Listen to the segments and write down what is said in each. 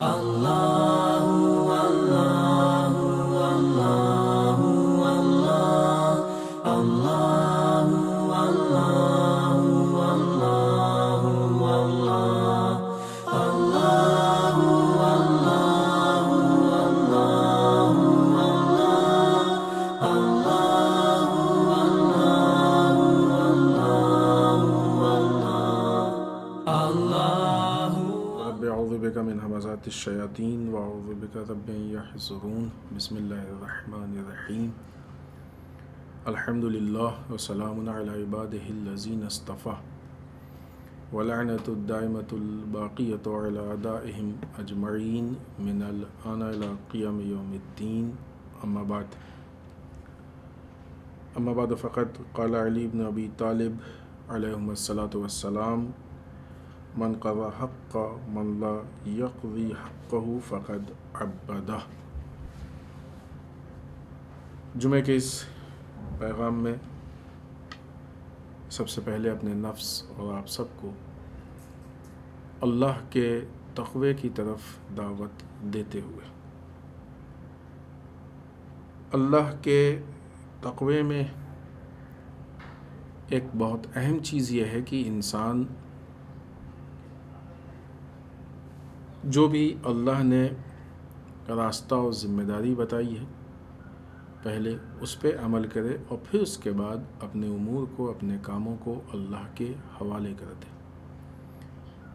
رب اعوذ بک من همزات الشیاطین واعوذ بک رب ان یحضرون بسم اللہ الرحمن الرحیم الحمد للہ وسلام علی عبادہ الذین اصطفى ولعنۃ الدائمۃ الباقیۃ علی اعدائهم اجمعین من الآن الی قیام یوم الدین اما بعد فقد قال علی بن ابی طالب علیہم الصلاۃ والسلام من قضى حق من لا يقضي حقه فقد عبده۔ جمعے کے اس پیغام میں سب سے پہلے اپنے نفس اور آپ سب کو اللہ کے تقوی کی طرف دعوت دیتے ہوئے، اللہ کے تقوی میں ایک بہت اہم چیز یہ ہے کہ انسان جو بھی اللہ نے راستہ اور ذمہ داری بتائی ہے پہلے اس پہ عمل کرے اور پھر اس کے بعد اپنے امور کو، اپنے کاموں کو اللہ کے حوالے کر دے۔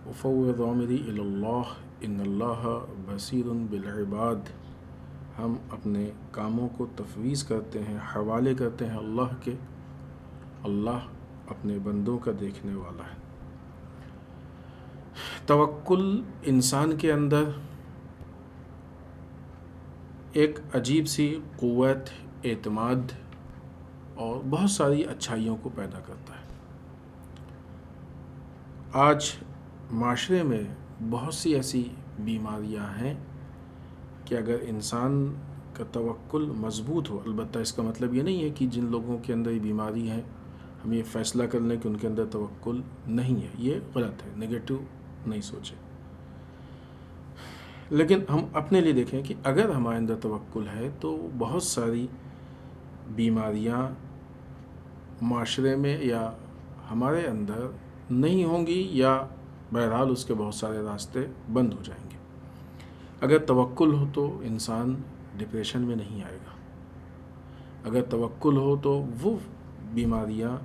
وفوض امری الی اللہ ان اللہ بصیر بالعباد، ہم اپنے کاموں کو تفویض کرتے ہیں، حوالے کرتے ہیں اللہ کے، اللہ اپنے بندوں کا دیکھنے والا ہے۔ توکل انسان کے اندر ایک عجیب سی قوت، اعتماد اور بہت ساری اچھائیوں کو پیدا کرتا ہے۔ آج معاشرے میں بہت سی ایسی بیماریاں ہیں کہ اگر انسان کا توکل مضبوط ہو، البتہ اس کا مطلب یہ نہیں ہے کہ جن لوگوں کے اندر یہ بیماری ہے ہم یہ فیصلہ کر لیں کہ ان کے اندر توکل نہیں ہے، یہ غلط ہے، نگیٹو نہیں سوچیں، لیکن ہم اپنے لیے دیکھیں کہ اگر ہمارے اندر توکل ہے تو بہت ساری بیماریاں معاشرے میں یا ہمارے اندر نہیں ہوں گی، یا بہرحال اس کے بہت سارے راستے بند ہو جائیں گے۔ اگر توکل ہو تو انسان ڈپریشن میں نہیں آئے گا، اگر توکل ہو تو وہ بیماریاں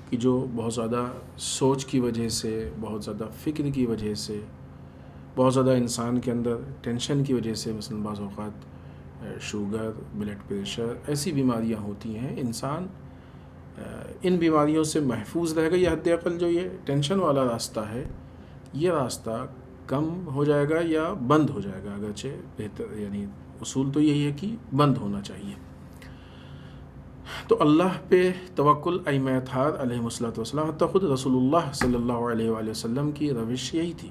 کہ جو بہت زیادہ سوچ کی وجہ سے، بہت زیادہ فکر کی وجہ سے، بہت زیادہ انسان کے اندر ٹینشن کی وجہ سے، مثلا بعض اوقات شوگر، بلڈ پریشر، ایسی بیماریاں ہوتی ہیں، انسان ان بیماریوں سے محفوظ رہے گا، یا حد اقل جو یہ ٹینشن والا راستہ ہے یہ راستہ کم ہو جائے گا یا بند ہو جائے گا، اگرچہ بہتر، یعنی اصول تو یہی ہے کہ بند ہونا چاہیے۔ تو اللہ پہ توکل ائمہ اطہار علیہم الصلوۃ والسلام، حتیٰ خود رسول اللہ صلی اللہ علیہ وآلہ وسلم کی روش یہی تھی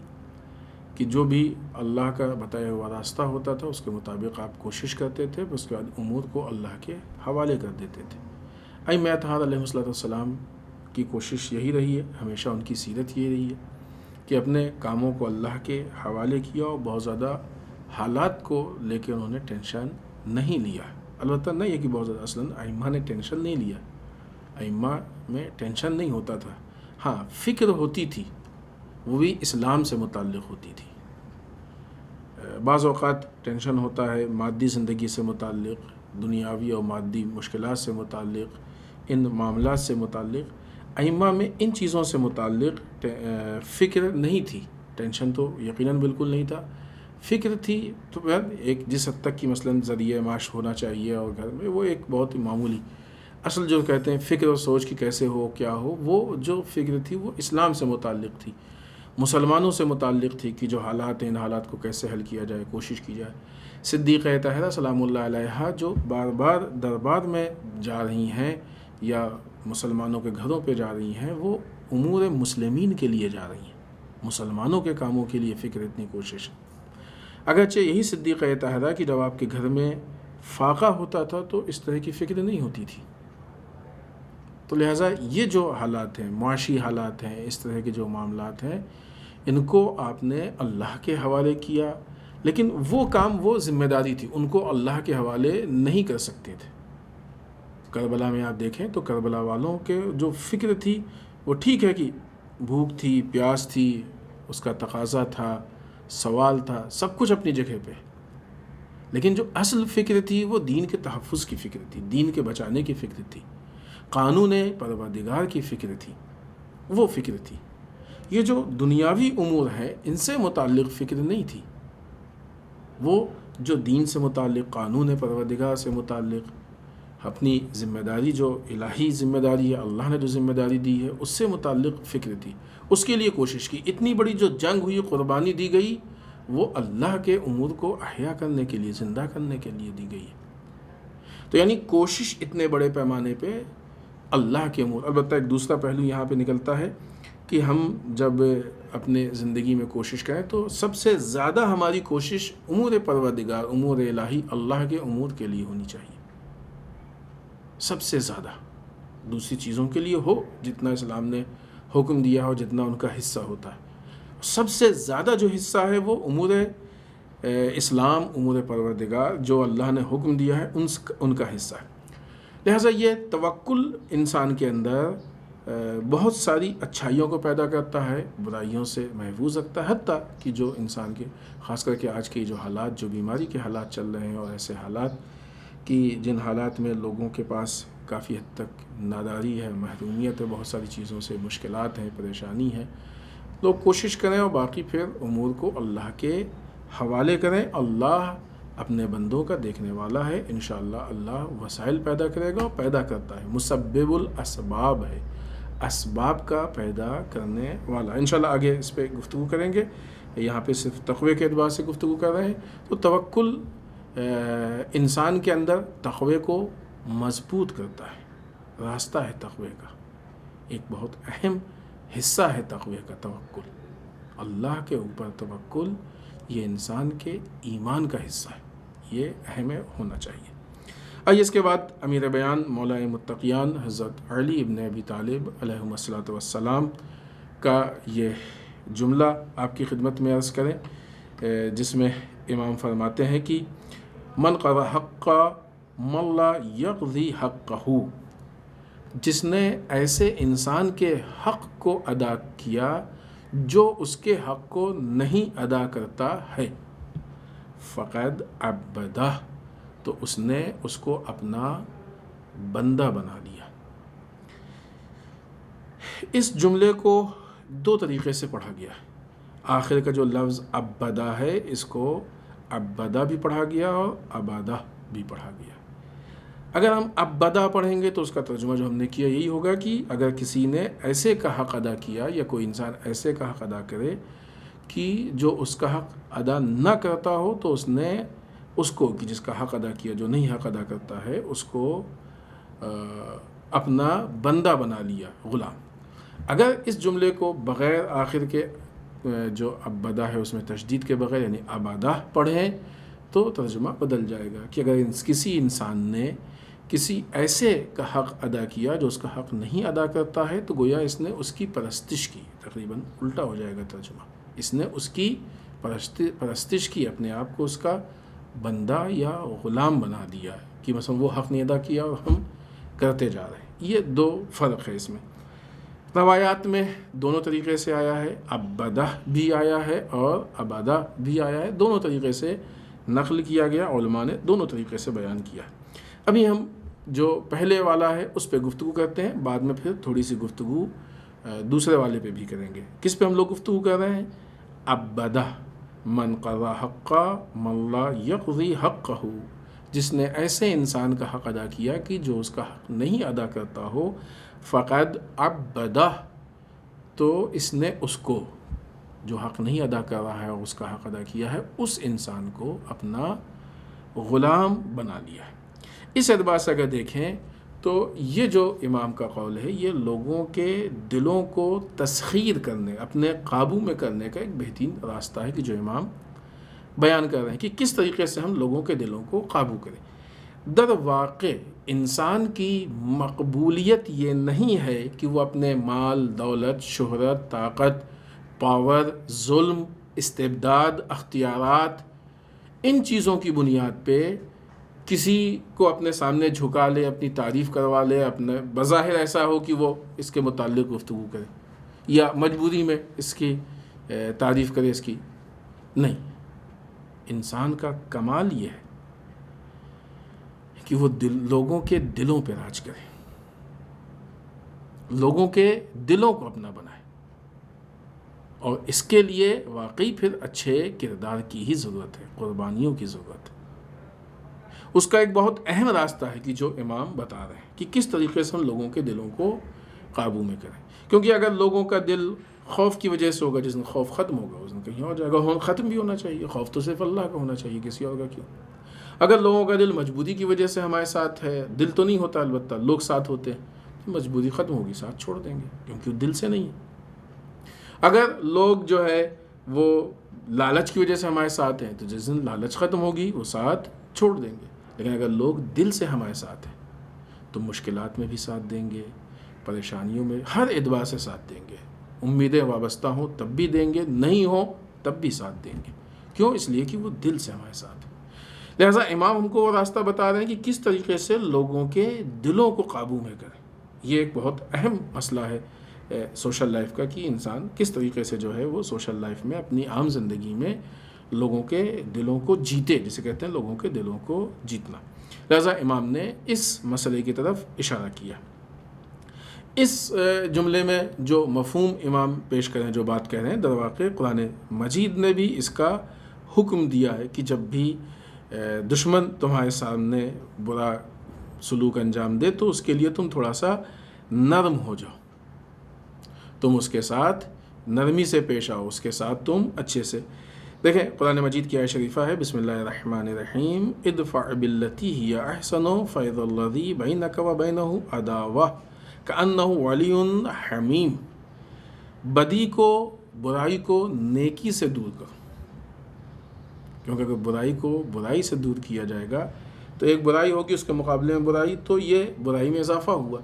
کہ جو بھی اللہ کا بتایا ہوا راستہ ہوتا تھا اس کے مطابق آپ کوشش کرتے تھے، اس کے بعد امور کو اللہ کے حوالے کر دیتے تھے۔ ائمہ اطہار علیہم الصلوۃ والسلام کی کوشش یہی رہی ہے، ہمیشہ ان کی سیرت یہی رہی ہے کہ اپنے کاموں کو اللہ کے حوالے کیا اور بہت زیادہ حالات کو لے کے انہوں نے ٹینشن نہیں لیا۔ البتہ نہیں ہے کہ بہت زیادہ، اصلاً ائمہ نے ٹینشن نہیں لیا، ائمہ میں ٹینشن نہیں ہوتا تھا، ہاں فکر ہوتی تھی، وہ بھی اسلام سے متعلق ہوتی تھی۔ بعض اوقات ٹینشن ہوتا ہے مادی زندگی سے متعلق، دنیاوی اور مادی مشکلات سے متعلق، ان معاملات سے متعلق۔ ائمہ میں ان چیزوں سے متعلق فکر نہیں تھی، ٹینشن تو یقیناً بالکل نہیں تھا، فکر تھی تو ایک جس حد تک کہ مثلاً ذریعہ معاش ہونا چاہیے اور گھر میں، وہ ایک بہت ہی معمولی، اصل جو کہتے ہیں فکر اور سوچ کی کیسے ہو کیا ہو، وہ جو فکر تھی وہ اسلام سے متعلق تھی، مسلمانوں سے متعلق تھی کہ جو حالات ہیں ان حالات کو کیسے حل کیا جائے، کوشش کی جائے۔ صدیقہ طاہرہ سلام اللہ علیہا جو بار بار دربار میں جا رہی ہیں یا مسلمانوں کے گھروں پہ جا رہی ہیں، وہ امور مسلمین کے لیے جا رہی ہیں، مسلمانوں کے کاموں کے لیے فکر، اتنی کوشش۔ اگرچہ یہی صدیقہ طاہرہ کہ جب آپ کے گھر میں فاقہ ہوتا تھا تو اس طرح کی فکر نہیں ہوتی تھی، تو لہٰذا یہ جو حالات ہیں، معاشی حالات ہیں، اس طرح کے جو معاملات ہیں، ان کو آپ نے اللہ کے حوالے کیا، لیکن وہ کام، وہ ذمہ داری تھی، ان کو اللہ کے حوالے نہیں کر سکتے تھے۔ کربلا میں آپ دیکھیں تو کربلا والوں کے جو فکر تھی وہ ٹھیک ہے کہ بھوک تھی، پیاس تھی، اس کا تقاضا تھا، سوال تھا، سب کچھ اپنی جگہ پہ، لیکن جو اصل فکر تھی وہ دین کے تحفظ کی فکر تھی، دین کے بچانے کی فکر تھی، قانون پروردگار کی فکر تھی، وہ فکر تھی۔ یہ جو دنیاوی امور ہے ان سے متعلق فکر نہیں تھی، وہ جو دین سے متعلق، قانون پروردگار سے متعلق، اپنی ذمہ داری جو الہی ذمہ داری ہے، اللہ نے جو ذمہ داری دی ہے اس سے متعلق فکر تھی، اس کے لیے کوشش کی۔ اتنی بڑی جو جنگ ہوئی، قربانی دی گئی، وہ اللہ کے امور کو احیا کرنے کے لیے، زندہ کرنے کے لیے دی گئی ہے۔ تو یعنی کوشش اتنے بڑے پیمانے پہ اللہ کے امور۔ البتہ ایک دوسرا پہلو یہاں پہ نکلتا ہے کہ ہم جب اپنے زندگی میں کوشش کریں تو سب سے زیادہ ہماری کوشش امور پروردگار، امور الہی، اللہ کے امور کے لیے ہونی چاہیے، سب سے زیادہ۔ دوسری چیزوں کے لیے ہو جتنا اسلام نے حکم دیا ہو، جتنا ان کا حصہ ہوتا ہے، سب سے زیادہ جو حصہ ہے وہ امور اسلام، امور پروردگار جو اللہ نے حکم دیا ہے ان کا حصہ ہے۔ لہٰذا یہ توکل انسان کے اندر بہت ساری اچھائیوں کو پیدا کرتا ہے، برائیوں سے محفوظ رکھتا ہے، حتیٰ کہ جو انسان کے، خاص کر کے آج کے جو حالات، جو بیماری کے حالات چل رہے ہیں، اور ایسے حالات کہ جن حالات میں لوگوں کے پاس کافی حد تک ناداری ہے، محرومیت ہے، بہت ساری چیزوں سے مشکلات ہیں، پریشانی ہے، لوگ کوشش کریں اور باقی پھر امور کو اللہ کے حوالے کریں۔ اللہ اپنے بندوں کا دیکھنے والا ہے، انشاءاللہ اللہ وسائل پیدا کرے گا، اور پیدا کرتا ہے، مسبب الاسباب ہے، اسباب کا پیدا کرنے والا۔ انشاءاللہ آگے اس پہ گفتگو کریں گے، یہاں پہ صرف تقوی کے اعتبار سے گفتگو کر رہے ہیں۔ تو توکل انسان کے اندر تقوی کو مضبوط کرتا ہے، راستہ ہے تقوی کا، ایک بہت اہم حصہ ہے تقوی کا توکل، اللہ کے اوپر توکل، یہ انسان کے ایمان کا حصہ ہے، یہ اہم ہونا چاہیے۔ آئیے اس کے بعد امیر بیان مولا متقیان حضرت علی ابن ابی طالب علیہ الصلوۃ والسلام کا یہ جملہ آپ کی خدمت میں عرض کریں، جس میں امام فرماتے ہیں کہ من قضى حق من لا يقضي حقه، جس نے ایسے انسان کے حق کو ادا کیا جو اس کے حق کو نہیں ادا کرتا ہے، فقد عبدہ، تو اس نے اس کو اپنا بندہ بنا لیا۔ اس جملے کو دو طریقے سے پڑھا گیا ہے۔ آخر کا جو لفظ عبدہ ہے، اس کو عبدہ بھی پڑھا گیا اور عبادہ بھی پڑھا گیا۔ اگر ہم عبدہ پڑھیں گے تو اس کا ترجمہ جو ہم نے کیا یہی ہوگا کہ اگر کسی نے ایسے کا حق ادا کیا، یا کوئی انسان ایسے کا حق ادا کرے کہ جو اس کا حق ادا نہ کرتا ہو، تو اس نے اس کو، کہ جس کا حق ادا کیا جو نہیں حق ادا کرتا ہے، اس کو اپنا بندہ بنا لیا، غلام۔ اگر اس جملے کو بغیر آخر کے جو عبدہ ہے اس میں تشدید کے بغیر، یعنی عبادہ پڑھیں، تو ترجمہ بدل جائے گا کہ اگر کسی انسان نے کسی ایسے کا حق ادا کیا جو اس کا حق نہیں ادا کرتا ہے، تو گویا اس نے اس کی پرستش کی، تقریباً الٹا ہو جائے گا ترجمہ، اس نے اس کی پرستش کی، اپنے آپ کو اس کا بندہ یا غلام بنا دیا ہے، کہ مثلا وہ حق نہیں ادا کیا اور ہم کرتے جا رہے ہیں۔ یہ دو فرق ہے اس میں۔ روایات میں دونوں طریقے سے آیا ہے، عبدہ بھی آیا ہے اور عبادہ بھی آیا ہے، دونوں طریقے سے نقل کیا گیا، علماء نے دونوں طریقے سے بیان کیا ہے۔ ابھی ہم جو پہلے والا ہے اس پہ گفتگو کرتے ہیں، بعد میں پھر تھوڑی سی گفتگو دوسرے والے پہ بھی کریں گے۔ کس پہ ہم لوگ گفتگو کر رہے ہیں؟ عبدہ من قضى حقا من لا يقضي حقه، جس نے ایسے انسان کا حق ادا کیا کہ جو اس کا حق نہیں ادا کرتا ہو، فقد عبدہ، تو اس نے اس کو، جو حق نہیں ادا کر رہا ہے اور اس کا حق ادا کیا ہے، اس انسان کو اپنا غلام بنا لیا ہے۔ اس اعتبار سے اگر دیکھیں تو یہ جو امام کا قول ہے، یہ لوگوں کے دلوں کو تسخیر کرنے، اپنے قابو میں کرنے کا ایک بہترین راستہ ہے کہ جو امام بیان کر رہے ہیں کہ کس طریقے سے ہم لوگوں کے دلوں کو قابو کریں۔ در واقع انسان کی مقبولیت یہ نہیں ہے کہ وہ اپنے مال، دولت، شہرت، طاقت، پاور، ظلم، استبداد، اختیارات ان چیزوں کی بنیاد پہ کسی کو اپنے سامنے جھکا لے، اپنی تعریف کروا لے، اپنے بظاہر ایسا ہو کہ وہ اس کے متعلق گفتگو کرے یا مجبوری میں اس کی تعریف کرے اس کی، نہیں۔ انسان کا کمال یہ ہے کہ وہ لوگوں کے دلوں پہ راج کرے، لوگوں کے دلوں کو اپنا بنائے، اور اس کے لیے واقعی پھر اچھے کردار کی ہی ضرورت ہے، قربانیوں کی ضرورت ہے۔ اس کا ایک بہت اہم راستہ ہے کہ جو امام بتا رہے ہیں کہ کس طریقے سے ہم لوگوں کے دلوں کو قابو میں کریں، کیونکہ اگر لوگوں کا دل خوف کی وجہ سے ہوگا، جس دن خوف ختم ہوگا اس دن کہیں اور جائے گا۔ ختم بھی ہونا چاہیے، خوف تو صرف اللہ کا ہونا چاہیے، کسی اور کا کیوں؟ اگر لوگوں کا دل مجبوری کی وجہ سے ہمارے ساتھ ہے، دل تو نہیں ہوتا البتہ لوگ ساتھ ہوتے ہیں، مجبوری ختم ہوگی ساتھ چھوڑ دیں گے، کیونکہ دل سے نہیں ہے۔ اگر لوگ جو ہے وہ لالچ کی وجہ سے ہمارے ساتھ ہیں، تو جس دن لالچ ختم ہوگی وہ ساتھ چھوڑ دیں گے۔ لیکن اگر لوگ دل سے ہمارے ساتھ ہیں تو مشکلات میں بھی ساتھ دیں گے، پریشانیوں میں ہر اعتبار سے ساتھ دیں گے، امیدیں وابستہ ہوں تب بھی دیں گے، نہیں ہوں تب بھی ساتھ دیں گے۔ کیوں؟ اس لیے کہ وہ دل سے ہمارے ساتھ ہیں۔ لہٰذا امام ہم کو وہ راستہ بتا رہے ہیں کہ کس طریقے سے لوگوں کے دلوں کو قابو میں کریں۔ یہ ایک بہت اہم مسئلہ ہے سوشل لائف کا، کہ انسان کس طریقے سے جو ہے وہ سوشل لائف میں اپنی عام زندگی میں لوگوں کے دلوں کو جیتے، جسے کہتے ہیں لوگوں کے دلوں کو جیتنا۔ لہٰذا امام نے اس مسئلے کی طرف اشارہ کیا۔ اس جملے میں جو مفہوم امام پیش کریں، جو بات کہہ رہے ہیں، در واقع قرآن مجید نے بھی اس کا حکم دیا ہے کہ جب بھی دشمن تمہارے سامنے برا سلوک انجام دے تو اس کے لیے تم تھوڑا سا نرم ہو جاؤ، تم اس کے ساتھ نرمی سے پیش آؤ، اس کے ساتھ تم اچھے سے۔ دیکھیں قرآن مجید کی آیت شریفہ ہے، بسم اللہ الرحمن الرحیم، ادفع باللتی ہی احسن فاذا الذی بینک وبینہ عداوہ کأنہ ولی حمیم۔ بدی کو، برائی کو نیکی سے دور کرو، کیونکہ اگر برائی کو برائی سے دور کیا جائے گا تو ایک برائی ہوگی اس کے مقابلے میں برائی، تو یہ برائی میں اضافہ ہوا۔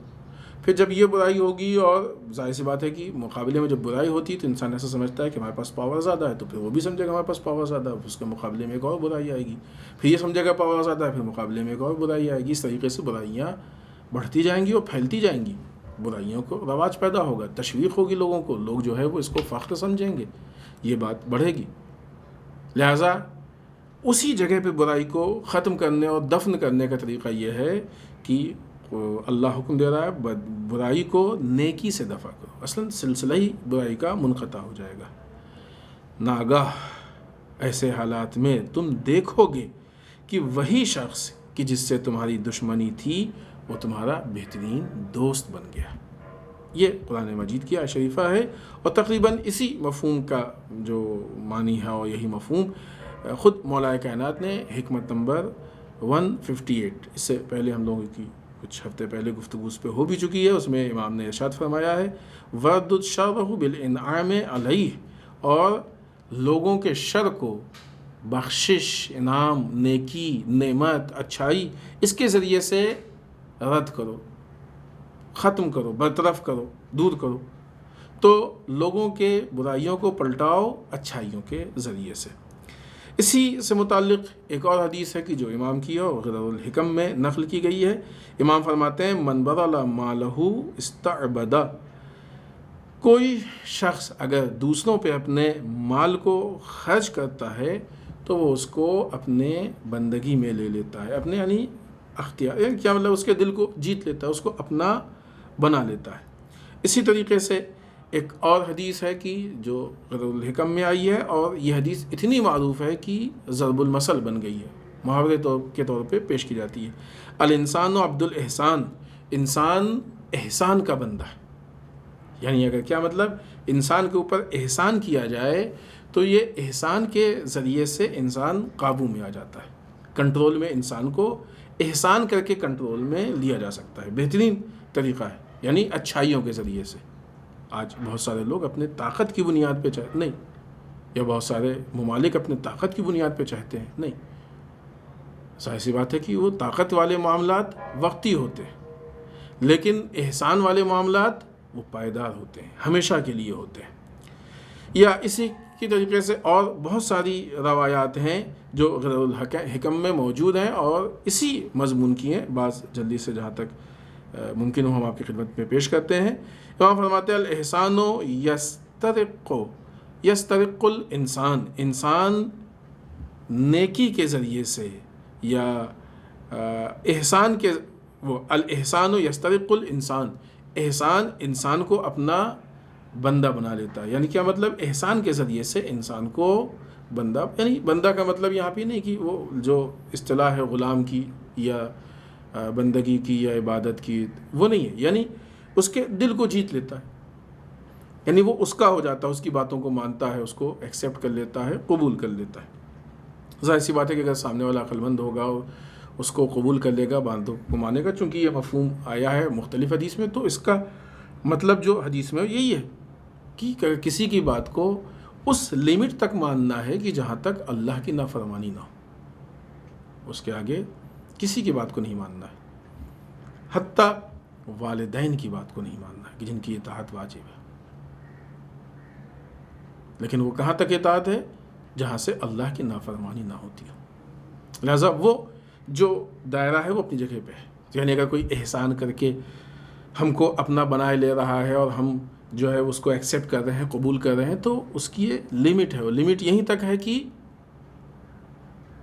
پھر جب یہ برائی ہوگی، اور ظاہر سی بات ہے کہ مقابلے میں جب برائی ہوتی ہے تو انسان ایسا سمجھتا ہے کہ ہمارے پاس پاور زیادہ ہے، تو پھر وہ بھی سمجھے گا ہمارے پاس پاور زیادہ ہے، اس کے مقابلے میں ایک اور برائی آئے گی، پھر یہ سمجھے گا پاور زیادہ ہے، پھر مقابلے میں ایک اور برائی آئے گی۔ اس طریقے سے برائیاں بڑھتی جائیں گی اور پھیلتی جائیں گی، برائیوں کو رواج پیدا ہوگا، تشویق ہوگی لوگوں کو، لوگ جو ہے وہ اس کو فخر سمجھیں گے، یہ بات بڑھے گی۔ لہٰذا اسی جگہ پہ برائی کو ختم کرنے اور دفن کرنے کا طریقہ یہ ہے کہ اللہ حکم دے رہا ہے برائی کو نیکی سے دفع کرو، اصلاً سلسلہ ہی برائی کا منقطع ہو جائے گا۔ ناگاہ ایسے حالات میں تم دیکھو گے کہ وہی شخص کہ جس سے تمہاری دشمنی تھی وہ تمہارا بہترین دوست بن گیا۔ یہ قرآن مجید کی آیت شریفہ ہے، اور تقریباً اسی مفہوم کا جو معنی ہے، اور یہی مفہوم خود مولا کائنات نے حکمت نمبر 158، اس سے پہلے ہم لوگوں کی کچھ ہفتے پہلے گفتگو اس پہ ہو بھی چکی ہے، اس میں امام نے ارشاد فرمایا ہے وَرْدُدْ شَرَّهُ بِالْإِنْعَامِ عَلَيْهِ، اور لوگوں کے شر کو بخشش، انعام، نیکی، نعمت، اچھائی، اس کے ذریعے سے رد کرو، ختم کرو، برطرف کرو، دور کرو۔ تو لوگوں کے برائیوں کو پلٹاؤ اچھائیوں کے ذریعے سے۔ اسی سے متعلق ایک اور حدیث ہے کہ جو امام کی ہے اور غرض الحکم میں نقل کی گئی ہے۔ امام فرماتے ہیں من بذل مالہ استعبد، کوئی شخص اگر دوسروں پہ اپنے مال کو خرچ کرتا ہے تو وہ اس کو اپنے بندگی میں لے لیتا ہے، اپنے یعنی اختیار، یعنی کیا مطلب اس کے دل کو جیت لیتا ہے، اس کو اپنا بنا لیتا ہے۔ اسی طریقے سے ایک اور حدیث ہے کہ جو غرض الحکم میں آئی ہے، اور یہ حدیث اتنی معروف ہے کہ ضرب المثل بن گئی ہے، محاورے کے طور پہ پیش کی جاتی ہے۔ الانسان عبد الاحسان، انسان احسان کا بندہ ہے، یعنی اگر کیا مطلب انسان کے اوپر احسان کیا جائے تو یہ احسان کے ذریعے سے انسان قابو میں آ جاتا ہے، کنٹرول میں، انسان کو احسان کر کے کنٹرول میں لیا جا سکتا ہے، بہترین طریقہ ہے، یعنی اچھائیوں کے ذریعے سے۔ آج بہت سارے لوگ اپنے طاقت کی بنیاد پہ چاہتے نہیں، یا بہت سارے ممالک اپنے طاقت کی بنیاد پہ چاہتے ہیں، نہیں، ظاہر سی بات ہے کہ وہ طاقت والے معاملات وقتی ہوتے ہیں، لیکن احسان والے معاملات وہ پائیدار ہوتے ہیں، ہمیشہ کے لیے ہوتے ہیں۔ یا اسی کی طریقے سے اور بہت ساری روایات ہیں جو غرض الحکم میں موجود ہیں اور اسی مضمون کی ہیں. بعض جلدی سے جہاں تک ممکن ہو ہم آپ کی خدمت میں پیش کرتے ہیں. امام فرماتے ہیں الاحسان یسترق الانسان، انسان نیکی کے ذریعے سے یا احسان کے وہ الاحسان یسترق الانسان، احسان انسان کو اپنا بندہ بنا لیتا ہے. یعنی کیا مطلب؟ احسان کے ذریعے سے انسان کو بندہ، یعنی بندہ کا مطلب یہاں پہ نہیں کہ وہ جو اصطلاح ہے غلام کی یا بندگی کی یا عبادت کی، وہ نہیں ہے. یعنی اس کے دل کو جیت لیتا ہے، یعنی وہ اس کا ہو جاتا ہے، اس کی باتوں کو مانتا ہے، اس کو ایکسیپٹ کر لیتا ہے، قبول کر لیتا ہے. ظاہر سی بات ہے کہ اگر سامنے والا عقل مند ہوگا اور اس کو قبول کر لے گا، باتوں کو مانے گا، چونکہ یہ مفہوم آیا ہے مختلف حدیث میں، تو اس کا مطلب جو حدیث میں یہی ہے کہ کسی کی بات کو اس لیمٹ تک ماننا ہے کہ جہاں تک اللہ کی نافرمانی نہ ہو، اس کے آگے کسی کی بات کو نہیں ماننا ہے. حتیٰ والدین کی بات کو نہیں ماننا ہے کہ جن کی اطاعت واجب ہے. لیکن وہ کہاں تک اطاعت ہے؟ جہاں سے اللہ کی نافرمانی نہ ہوتی ہے. لہذا وہ جو دائرہ ہے وہ اپنی جگہ پہ ہے. یعنی اگر کوئی احسان کر کے ہم کو اپنا بنائے لے رہا ہے اور ہم جو ہے اس کو ایکسیپٹ کر رہے ہیں، قبول کر رہے ہیں، تو اس کی یہ لمٹ ہے. وہ لمٹ یہیں تک ہے کہ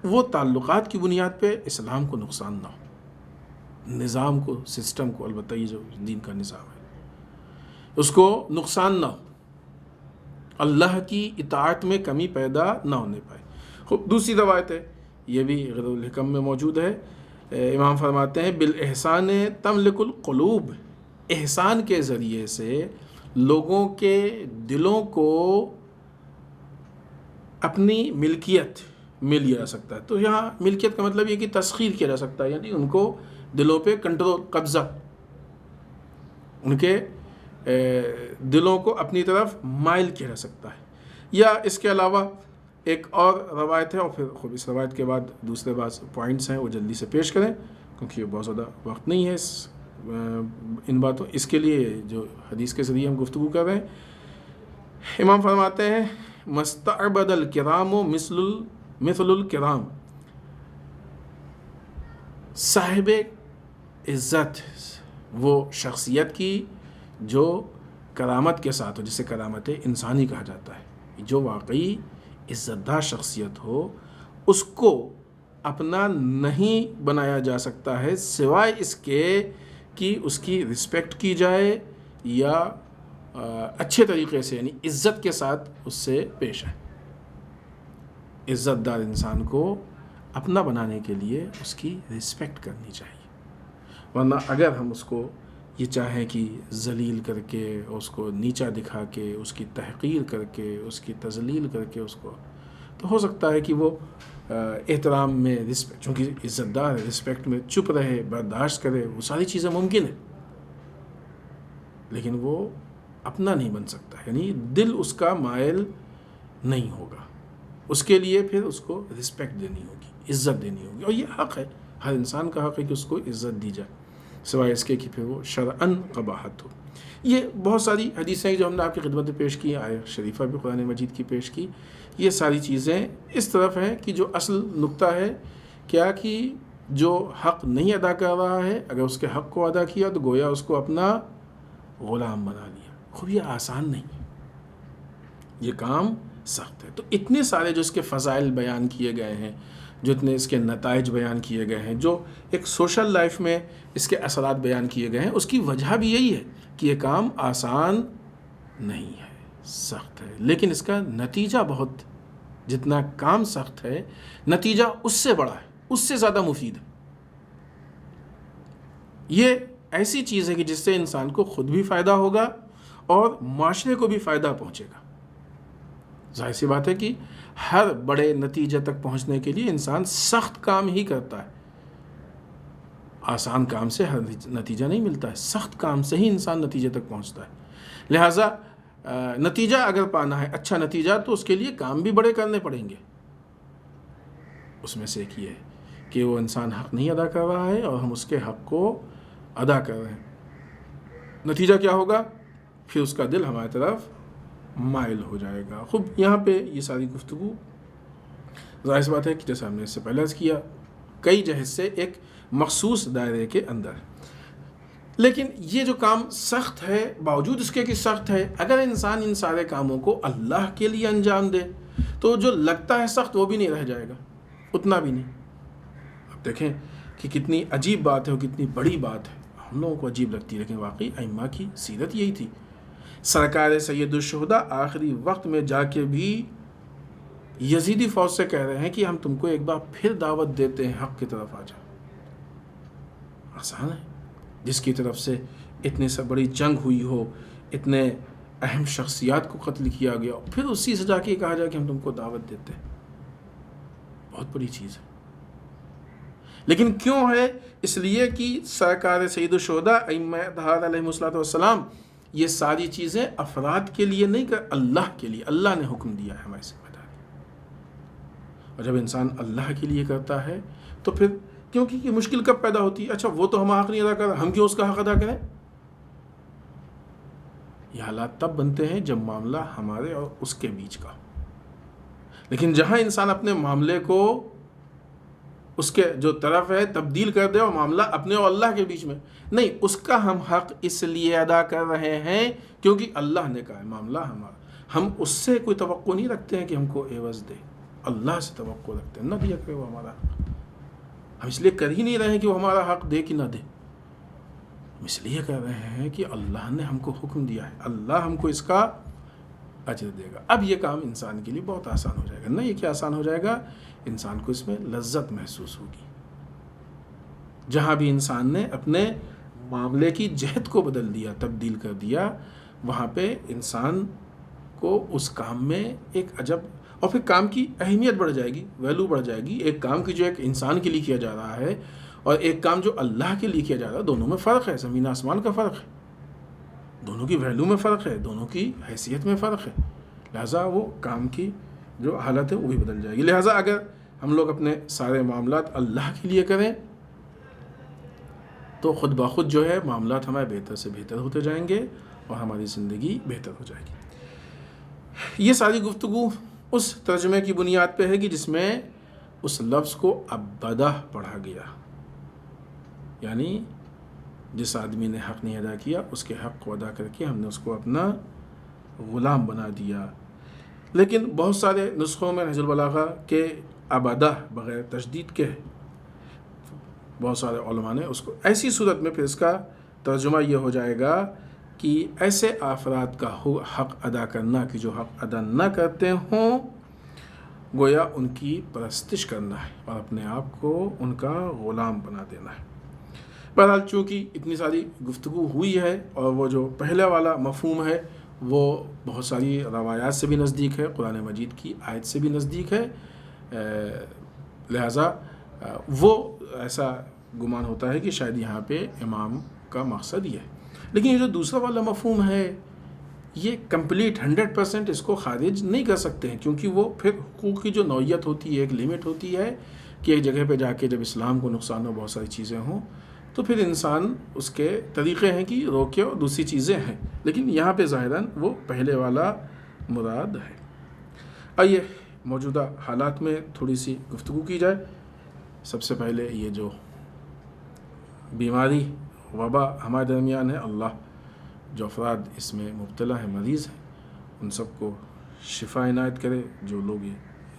وہ تعلقات کی بنیاد پہ اسلام کو نقصان نہ ہو، نظام کو، سسٹم کو، البتہ یہ جو دین کا نظام ہے اس کو نقصان نہ ہو، اللہ کی اطاعت میں کمی پیدا نہ ہونے پائے. خب دوسری روایت ہے، یہ بھی غرض الحکم میں موجود ہے. امام فرماتے ہیں بالاحسان تملک القلوب، احسان کے ذریعے سے لوگوں کے دلوں کو اپنی ملکیت میں لیا جا سکتا ہے. تو یہاں ملکیت کا مطلب یہ کہ تسخیر کیا جا سکتا ہے، یعنی ان کو دلوں پہ کنٹرول، قبضہ، ان کے دلوں کو اپنی طرف مائل کیا جا سکتا ہے. یا اس کے علاوہ ایک اور روایت ہے، اور پھر خود اس روایت کے بعد دوسرے بعض پوائنٹس ہیں وہ جلدی سے پیش کریں کیونکہ یہ بہت زیادہ وقت نہیں ہے ان باتوں، اس کے لیے جو حدیث کے ذریعے ہم گفتگو کر رہے ہیں. امام فرماتے ہیں مستعبد الکرام مثل الکرام، صاحب عزت وہ شخصیت کی جو کرامت کے ساتھ ہو، جسے کرامت انسانی کہا جاتا ہے. جو واقعی عزت دار شخصیت ہو اس کو اپنا نہیں بنایا جا سکتا ہے سوائے اس کے کہ اس کی رسپیکٹ کی جائے یا اچھے طریقے سے، یعنی عزت کے ساتھ اس سے پیش آئے. عزت دار انسان کو اپنا بنانے کے لیے اس کی رسپیکٹ کرنی چاہیے. ورنہ اگر ہم اس کو یہ چاہیں کہ ذلیل کر کے، اس کو نیچا دکھا کے، اس کی تحقیر کر کے، اس کی تذلیل کر کے اس کو، تو ہو سکتا ہے کہ وہ احترام میں، رسپیکٹ، چونکہ عزت دار ہے، رسپیکٹ میں چپ رہے، برداشت کرے، وہ ساری چیزیں ممکن ہیں، لیکن وہ اپنا نہیں بن سکتا. یعنی دل اس کا مائل نہیں ہوگا. اس کے لیے پھر اس کو رسپیکٹ دینی ہوگی، عزت دینی ہوگی، اور یہ حق ہے، ہر انسان کا حق ہے کہ اس کو عزت دی جائے، سوائے اس کے کہ پھر وہ شرعاً قباحت ہو. یہ بہت ساری حدیثیں ہیں جو ہم نے آپ کی خدمت میں پیش کی، آیت شریفہ بھی قرآن مجید کی پیش کی. یہ ساری چیزیں اس طرف ہیں کہ جو اصل نقطہ ہے کیا کہ جو حق نہیں ادا کر رہا ہے، اگر اس کے حق کو ادا کیا تو گویا اس کو اپنا غلام بنا لیا. خوب یہ آسان نہیں ہے، یہ کام سخت ہے. تو اتنے سارے جو اس کے فضائل بیان کیے گئے ہیں، جو اتنے اس کے نتائج بیان کیے گئے ہیں، جو ایک سوشل لائف میں اس کے اثرات بیان کیے گئے ہیں، اس کی وجہ بھی یہی ہے کہ یہ کام آسان نہیں ہے، سخت ہے. لیکن اس کا نتیجہ بہت، جتنا کام سخت ہے نتیجہ اس سے بڑا ہے، اس سے زیادہ مفید ہے. یہ ایسی چیز ہے کہ جس سے انسان کو خود بھی فائدہ ہوگا اور معاشرے کو بھی فائدہ پہنچے گا. ظاہر سی بات ہے کہ ہر بڑے نتیجے تک پہنچنے کے لیے انسان سخت کام ہی کرتا ہے. آسان کام سے ہر نتیجہ نہیں ملتا ہے، سخت کام سے ہی انسان نتیجے تک پہنچتا ہے. لہٰذا نتیجہ اگر پانا ہے، اچھا نتیجہ، تو اس کے لیے کام بھی بڑے کرنے پڑیں گے. اس میں سے ایک یہ ہے کہ وہ انسان حق نہیں ادا کر رہا ہے اور ہم اس کے حق کو ادا کر رہے ہیں. نتیجہ کیا ہوگا؟ پھر اس کا دل ہماری طرف مائل ہو جائے گا۔ خوب یہاں پہ یہ ساری گفتگو ظاہر سی بات ہے کہ جیسا ہم نے اس سے پہلے عرض کیا کئی جہت سے ایک مخصوص دائرے کے اندر، لیکن یہ جو کام سخت ہے باوجود اس کے کہ سخت ہے، اگر انسان ان سارے کاموں کو اللہ کے لیے انجام دے تو جو لگتا ہے سخت وہ بھی نہیں رہ جائے گا، اتنا بھی نہیں۔ اب دیکھیں کہ کتنی عجیب بات ہے اور کتنی بڑی بات ہے، ہم لوگوں کو عجیب لگتی ہے لیکن واقعی ائمہ کی سیرت یہی تھی۔ سرکار سید الشہداء آخری وقت میں جا کے بھی یزیدی فوج سے کہہ رہے ہیں کہ ہم تم کو ایک بار پھر دعوت دیتے ہیں، حق کی طرف آ جاؤ۔ آسان ہے؟ جس کی طرف سے اتنی سب بڑی جنگ ہوئی ہو، اتنے اہم شخصیات کو قتل کیا گیا، پھر اسی سے جا کے کہا جائے کہ ہم تم کو دعوت دیتے ہیں، بہت بڑی چیز ہے۔ لیکن کیوں ہے؟ اس لیے کہ سرکار سید الشہداء ائمہ اطہار علیہم السلام یہ ساری چیزیں افراد کے لیے نہیں کر، اللہ کے لیے، اللہ نے حکم دیا ہے ہمیں سے بتا دیا۔ اور جب انسان اللہ کے لیے کرتا ہے تو پھر کیونکہ یہ مشکل کب پیدا ہوتی ہے؟ اچھا وہ تو ہم حق نہیں ادا کر رہے، ہم کیوں اس کا حق ادا کریں؟ یہ حالات تب بنتے ہیں جب معاملہ ہمارے اور اس کے بیچ کا، لیکن جہاں انسان اپنے معاملے کو اس کے جو طرف ہے تبدیل کر دے اور معاملہ اپنے اور اللہ کے بیچ میں، نہیں، اس کا ہم حق اس لیے ادا کر رہے ہیں کیونکہ اللہ نے کہا ہے معاملہ ہمارا، ہم اس سے کوئی توقع نہیں رکھتے ہیں کہ ہم کو عوض دے، اللہ سے توقع رکھتے ہیں، نہ دیا کرے وہ ہمارا حق، ہم اس لیے کر ہی نہیں رہے ہیں کہ وہ ہمارا حق دے کہ نہ دے، ہم اس لیے کر رہے ہیں کہ اللہ نے ہم کو حکم دیا ہے، اللہ ہم کو اس کا اجر دے گا۔ اب یہ کام انسان کے لیے بہت آسان ہو جائے گا، نہ یہ کیا آسان ہو جائے گا، انسان کو اس میں لذت محسوس ہوگی۔ جہاں بھی انسان نے اپنے معاملے کی جہت کو بدل دیا، تبدیل کر دیا، وہاں پہ انسان کو اس کام میں ایک عجب، اور پھر کام کی اہمیت بڑھ جائے گی، ویلو بڑھ جائے گی۔ ایک کام کی جو ایک انسان کے لیے کیا جا رہا ہے اور ایک کام جو اللہ کے لیے کیا جا رہا ہے، دونوں میں فرق ہے، زمین آسمان کا فرق ہے، دونوں کی ویلو میں فرق ہے، دونوں کی حیثیت میں فرق ہے، لہٰذا وہ کام کی جو حالت ہے وہ بھی بدل جائے گی۔ لہٰذا اگر ہم لوگ اپنے سارے معاملات اللہ کے لیے کریں تو خود بخود جو ہے معاملات ہمارے بہتر سے بہتر ہوتے جائیں گے اور ہماری زندگی بہتر ہو جائے گی۔ یہ ساری گفتگو اس ترجمے کی بنیاد پہ ہے کہ جس میں اس لفظ کو ابدا پڑھا گیا، یعنی جس آدمی نے حق نہیں ادا کیا اس کے حق کو ادا کر کے ہم نے اس کو اپنا غلام بنا دیا۔ لیکن بہت سارے نسخوں میں نہج البلاغہ کے ابدا بغیر تشدید کے، بہت سارے علماء نے اس کو ایسی صورت میں، پھر اس کا ترجمہ یہ ہو جائے گا کہ ایسے افراد کا حق ادا کرنا کہ جو حق ادا نہ کرتے ہوں، گویا ان کی پرستش کرنا ہے اور اپنے آپ کو ان کا غلام بنا دینا ہے۔ بہرحال چونکہ اتنی ساری گفتگو ہوئی ہے اور وہ جو پہلے والا مفہوم ہے وہ بہت ساری روایات سے بھی نزدیک ہے، قرآن مجید کی آیت سے بھی نزدیک ہے، لہٰذا وہ ایسا گمان ہوتا ہے کہ شاید یہاں پہ امام کا مقصد یہ ہے۔ لیکن یہ جو دوسرا والا مفہوم ہے یہ کمپلیٹ 100% اس کو خارج نہیں کر سکتے ہیں، کیونکہ وہ پھر حقوق کی جو نوعیت ہوتی ہے، ایک لیمٹ ہوتی ہے کہ ایک جگہ پہ جا کے جب اسلام کو نقصان ہو، بہت ساری چیزیں ہوں، تو پھر انسان اس کے طریقے ہیں کہ روکے، اور دوسری چیزیں ہیں، لیکن یہاں پہ ظاہراً وہ پہلے والا مراد ہے۔ آئیے موجودہ حالات میں تھوڑی سی گفتگو کی جائے۔ سب سے پہلے یہ جو بیماری وبا ہمارے درمیان ہے، اللہ جو افراد اس میں مبتلا ہیں، مریض ہیں، ان سب کو شفا عنایت کرے۔ جو لوگ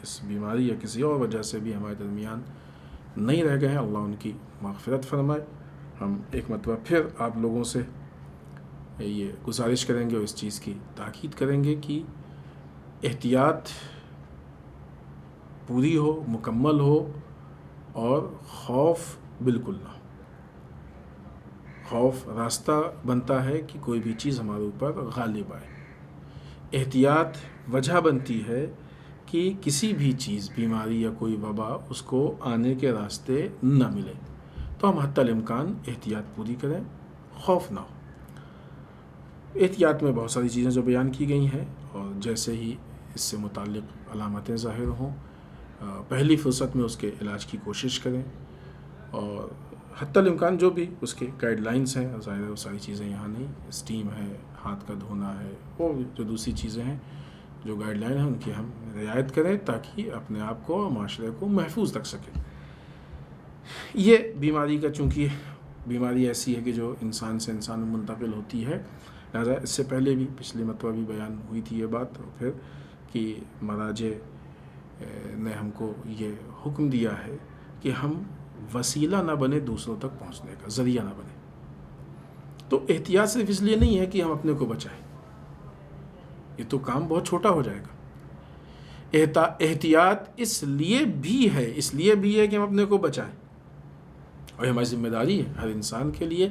اس بیماری یا کسی اور وجہ سے بھی ہمارے درمیان نہیں رہ گئے ہیں، اللہ ان کی مغفرت فرمائے۔ ہم ایک مرتبہ پھر آپ لوگوں سے یہ گزارش کریں گے اور اس چیز کی تاکید کریں گے کہ احتیاط پوری ہو، مکمل ہو، اور خوف بالکل نہ ہو۔ خوف راستہ بنتا ہے کہ کوئی بھی چیز ہمارے اوپر غالب آئے، احتیاط وجہ بنتی ہے کہ کسی بھی چیز، بیماری یا کوئی وبا اس کو آنے کے راستے نہ ملے، تو ہم حتی الامکان احتیاط پوری کریں، خوف نہ ہو۔ احتیاط میں بہت ساری چیزیں جو بیان کی گئی ہیں، اور جیسے ہی اس سے متعلق علامتیں ظاہر ہوں، پہلی فرصت میں اس کے علاج کی کوشش کریں، اور حتی الامکان جو بھی اس کے گائیڈ لائنس ہیں، ظاہر ہے وہ ساری چیزیں یہاں نہیں، اسٹیم ہے، ہاتھ کا دھونا ہے، وہ جو دوسری چیزیں ہیں جو گائیڈ لائن ہیں ان کی ہم رعایت کریں تاکہ اپنے آپ کو اور معاشرے کو محفوظ رکھ سکیں۔ یہ بیماری کا چونکہ بیماری ایسی ہے کہ جو انسان سے انسان میں منتقل ہوتی ہے، لہٰذا اس سے پہلے بھی پچھلی مرتبہ بھی بیان ہوئی تھی یہ بات، اور پھر کہ مراجع نے ہم کو یہ حکم دیا ہے کہ ہم وسیلہ نہ بنے دوسروں تک پہنچنے کا، ذریعہ نہ بنے۔ تو احتیاط صرف اس لیے نہیں ہے کہ ہم اپنے کو بچائیں، یہ تو کام بہت چھوٹا ہو جائے گا۔ احتیاط اس لیے بھی ہے کہ ہم اپنے کو بچائیں، اور ہماری ذمہ داری ہے ہر انسان کے لیے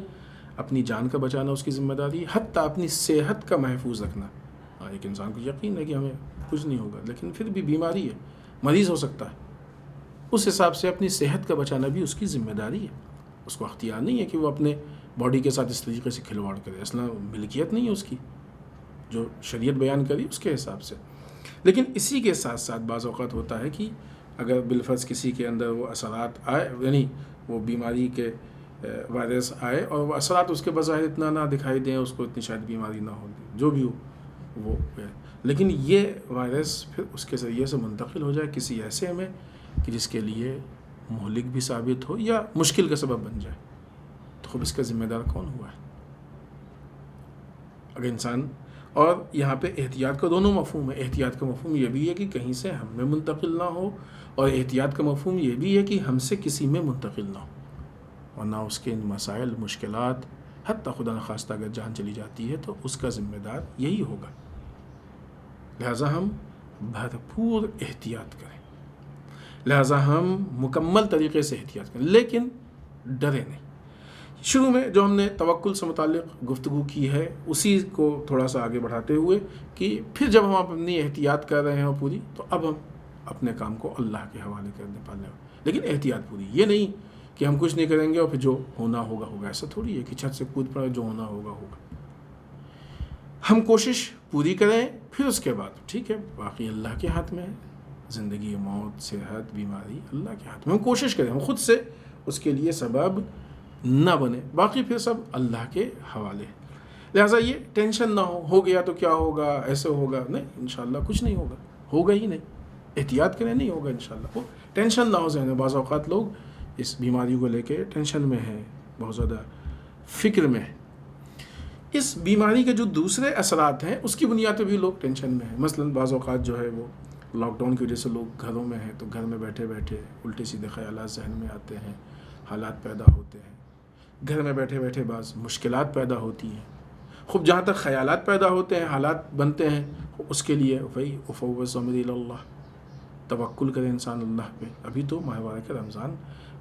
اپنی جان کا بچانا، اس کی ذمہ داری ہے، حتیٰ اپنی صحت کا محفوظ رکھنا۔ ایک انسان کو یقین ہے کہ ہمیں کچھ نہیں ہوگا، لیکن پھر بھی بیماری ہے، مریض ہو سکتا ہے، اس حساب سے اپنی صحت کا بچانا بھی اس کی ذمہ داری ہے۔ اس کو اختیار نہیں ہے کہ وہ اپنے باڈی کے ساتھ اس طریقے سے کھلواڑ کرے، اصلا ملکیت نہیں ہے اس کی، جو شریعت بیان کری اس کے حساب سے۔ لیکن اسی کے ساتھ ساتھ بعض اوقات ہوتا ہے کہ اگر بالفرض کسی کے اندر وہ اثرات آئے، یعنی وہ بیماری کے وائرس آئے اور وہ اثرات اس کے بظاہر اتنا نہ دکھائی دیں، اس کو اتنی شاید بیماری نہ ہو، جو بھی ہو وہ، لیکن یہ وائرس پھر اس کے ذریعے سے منتقل ہو جائے کسی ایسے میں کہ جس کے لیے مہلک بھی ثابت ہو یا مشکل کا سبب بن جائے، تو خود اس کا ذمہ دار کون ہوا ہے؟ اگر انسان، اور یہاں پہ احتیاط کا دونوں مفہوم ہے۔ احتیاط کا مفہوم یہ بھی ہے کہ کہیں سے ہم میں منتقل نہ ہو، اور احتیاط کا مفہوم یہ بھی ہے کہ ہم سے کسی میں منتقل نہ ہو، اور نہ اس کے مسائل، مشکلات، حتیٰ خدا نخواستہ اگر جان چلی جاتی ہے تو اس کا ذمہ دار یہی ہوگا۔ لہٰذا ہم بھرپور احتیاط کریں، لہٰذا ہم مکمل طریقے سے احتیاط کریں، لیکن ڈرے نہیں۔ شروع میں جو ہم نے توکل سے متعلق گفتگو کی ہے، اسی کو تھوڑا سا آگے بڑھاتے ہوئے کہ پھر جب ہم اپنی احتیاط کر رہے ہیں پوری، تو اب ہم اپنے کام کو اللہ کے حوالے کرنے پالنے، لیکن احتیاط پوری، یہ نہیں کہ ہم کچھ نہیں کریں گے اور پھر جو ہونا ہوگا ہوگا۔ ایسا تھوڑی ہے کہ چھت سے کود پڑے، جو ہونا ہوگا ہوگا۔ ہم کوشش پوری کریں، پھر اس کے بعد ٹھیک ہے، باقی اللہ کے ہاتھ میں ہے، زندگی، موت، صحت، بیماری اللہ کے ہاتھ میں۔ ہم کوشش کریں، ہم خود سے اس کے لیے سبب نہ بنے، باقی پھر سب اللہ کے حوالے۔ لہٰذا یہ ٹینشن نہ ہو گیا تو کیا ہوگا، ایسے ہوگا، نہیں، انشاءاللہ کچھ نہیں ہوگا، ہوگا ہی نہیں۔ احتیاط کریں، نہیں ہوگا انشاءاللہ۔ وہ ٹینشن نہ ہو ذہن میں۔ بعض اوقات لوگ اس بیماری کو لے کے ٹینشن میں ہیں، بہت زیادہ فکر میں ہیں۔ اس بیماری کے جو دوسرے اثرات ہیں اس کی بنیاد پہ بھی لوگ ٹینشن میں ہیں۔ مثلاً بعض اوقات جو ہے وہ لاک ڈاؤن کی وجہ سے لوگ گھروں میں ہیں، تو گھر میں بیٹھے بیٹھے الٹے سیدھے خیالات ذہن میں آتے ہیں، حالات پیدا ہوتے ہیں، گھر میں بیٹھے بیٹھے بعض مشکلات پیدا ہوتی ہیں۔ خوب جہاں تک خیالات پیدا ہوتے ہیں، حالات بنتے ہیں، اس کے لیے وہی افوض امری اللہ، توکل کرے انسان اللہ پہ۔ ابھی تو ماہ مبارک رمضان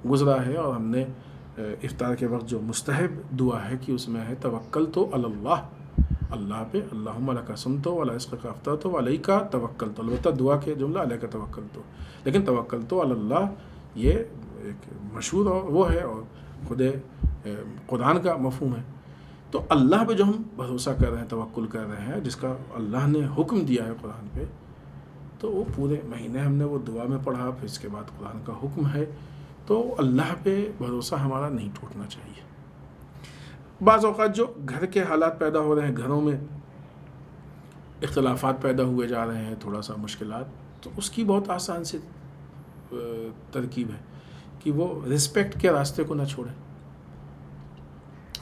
گزرا ہے، اور ہم نے افطار کے وقت جو مستحب دعا ہے کہ اس میں ہے توکلت علی اللہ، اللہ پہ، اللہم لک صمت و علی رزقک افطرت و علیک توکلت۔ البتہ دعا کے جملہ علیک توکلت، لیکن توکلت علی اللہ یہ ایک مشہور وہ ہے، اور خود قرآن کا مفہوم ہے۔ تو اللہ پہ جو ہم بھروسہ کر رہے ہیں، توکل کر رہے ہیں، جس کا اللہ نے حکم دیا ہے قرآن پہ، تو وہ پورے مہینے ہم نے وہ دعا میں پڑھا، پھر اس کے بعد قرآن کا حکم ہے، تو اللہ پہ بھروسہ ہمارا نہیں ٹوٹنا چاہیے۔ بعض اوقات جو گھر کے حالات پیدا ہو رہے ہیں، گھروں میں اختلافات پیدا ہوئے جا رہے ہیں، تھوڑا سا مشکلات، تو اس کی بہت آسان سی ترکیب ہے کہ وہ رسپیکٹ کے راستے کو نہ چھوڑیں،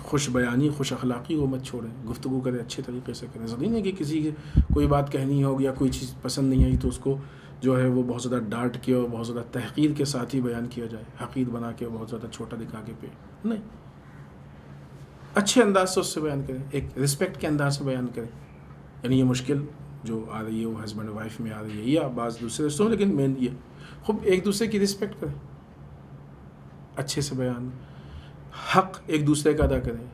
خوش بیانی، خوش اخلاقی کو مت چھوڑیں، گفتگو کریں، اچھے طریقے سے کریں۔ ضروری نہیں کہ کسی کی کوئی بات کہنی ہوگی یا کوئی چیز پسند نہیں آئی تو اس کو جو ہے وہ بہت زیادہ ڈانٹ کے اور بہت زیادہ تحقیر کے ساتھ ہی بیان کیا جائے، حقیر بنا کے بہت زیادہ چھوٹا دکھا کے نہیں، اچھے انداز سے اس سے بیان کریں، ایک رسپیکٹ کے انداز سے بیان کریں۔ یعنی یہ مشکل جو آ رہی ہے وہ ہسبینڈ وائف میں آ رہی ہے یا بعض دوسرے رشتوں میں، لیکن مین یہ خوب ایک دوسرے کی رسپیکٹ کریں، اچھے سے بیان، حق ایک دوسرے کا ادا کریں،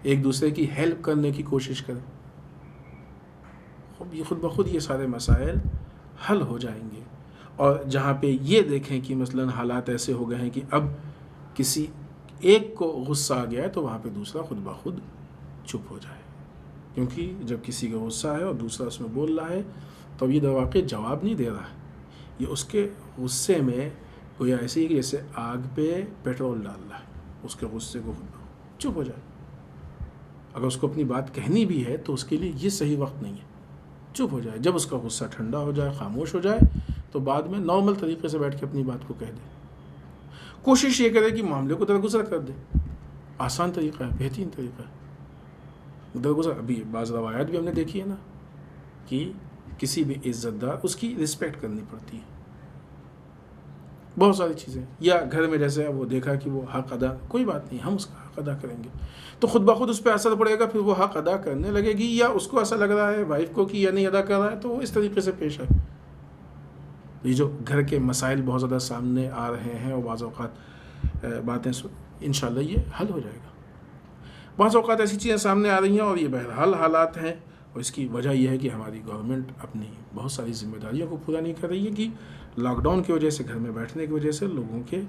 ایک دوسرے کی ہیلپ کرنے کی کوشش کریں، خود بخود یہ سارے مسائل حل ہو جائیں گے۔ اور جہاں پہ یہ دیکھیں کہ مثلاً حالات ایسے ہو گئے ہیں کہ اب کسی ایک کو غصہ آ گیا ہے، تو وہاں پہ دوسرا خود بخود چپ ہو جائے، کیونکہ جب کسی کا غصہ ہے اور دوسرا اس میں بول رہا ہے تو یہ دواقع جواب نہیں دے رہا ہے، یہ اس کے غصے میں کوئی ایسے ہی کہ جیسے آگ پہ پیٹرول ڈال رہا ہے، اس کے غصے کو چپ ہو جائے. اگر اس کو اپنی بات کہنی بھی ہے تو اس کے لیے یہ صحیح وقت نہیں ہے. چپ ہو جائے. جب اس کا غصہ ٹھنڈا ہو جائے, خاموش ہو جائے, تو بعد میں نارمل طریقے سے بیٹھ کے اپنی بات کو کہہ دے. کوشش یہ کرے کہ معاملے کو درگزر کر دے. آسان طریقہ ہے, بہترین طریقہ ہے درگزر. ابھی بعض روایات بھی ہم نے دیکھی ہے نا کہ کسی بھی عزت دار اس کی رسپیکٹ کرنی پڑتی ہے. بہت ساری چیزیں. یا گھر میں جیسے وہ دیکھا کہ وہ حق ادا, کوئی بات نہیں, ہم اس کا حق ادا کریں گے, تو خود بخود اس پہ اثر پڑے گا. پھر وہ حق ادا کرنے لگے گی, یا اس کو ایسا لگ رہا ہے وائف کو کہ یہ نہیں ادا کر رہا ہے, تو وہ اس طریقے سے پیش آئے. یہ جو گھر کے مسائل بہت زیادہ سامنے آ رہے ہیں, اور بعض اوقات باتیں انشاءاللہ یہ حل ہو جائے گا. بعض اوقات ایسی چیزیں سامنے آ رہی ہیں اور یہ بہرحال حالات ہیں, اور اس کی وجہ یہ ہے کہ ہماری گورنمنٹ اپنی بہت ساری ذمہ داریوں کو پورا نہیں کر رہی ہے, کہ لاک ڈاؤن کی وجہ سے, گھر میں بیٹھنے کی وجہ سے لوگوں کے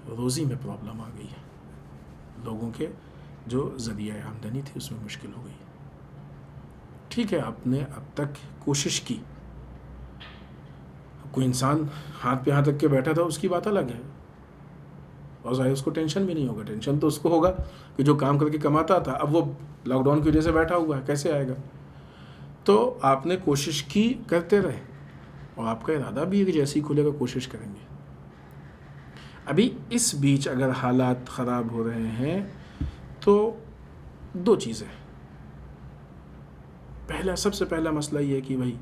روزی میں پرابلم آ گئی ہے. لوگوں کے جو ذریعہ آمدنی تھی اس میں مشکل ہو گئی. ٹھیک ہے, آپ نے اب تک کوشش کی. کوئی انسان ہاتھ پہ ہاتھ رکھ کے بیٹھا تھا, اس کی بات الگ ہے, اور ظاہر اس کو ٹینشن بھی نہیں ہوگا. ٹینشن تو اس کو ہوگا کہ جو کام کر کے کماتا تھا, اب وہ لاک ڈاؤن کی وجہ سے بیٹھا ہوا ہے, کیسے آئے گا. تو آپ نے کوشش کی, کرتے رہے, اور آپ کا ارادہ بھی ہے کہ جیسے ہی کھلے گا کوشش کریں گے. ابھی اس بیچ اگر حالات خراب ہو رہے ہیں تو دو چیزیں. سب سے پہلا مسئلہ یہ ہے کہ بھائی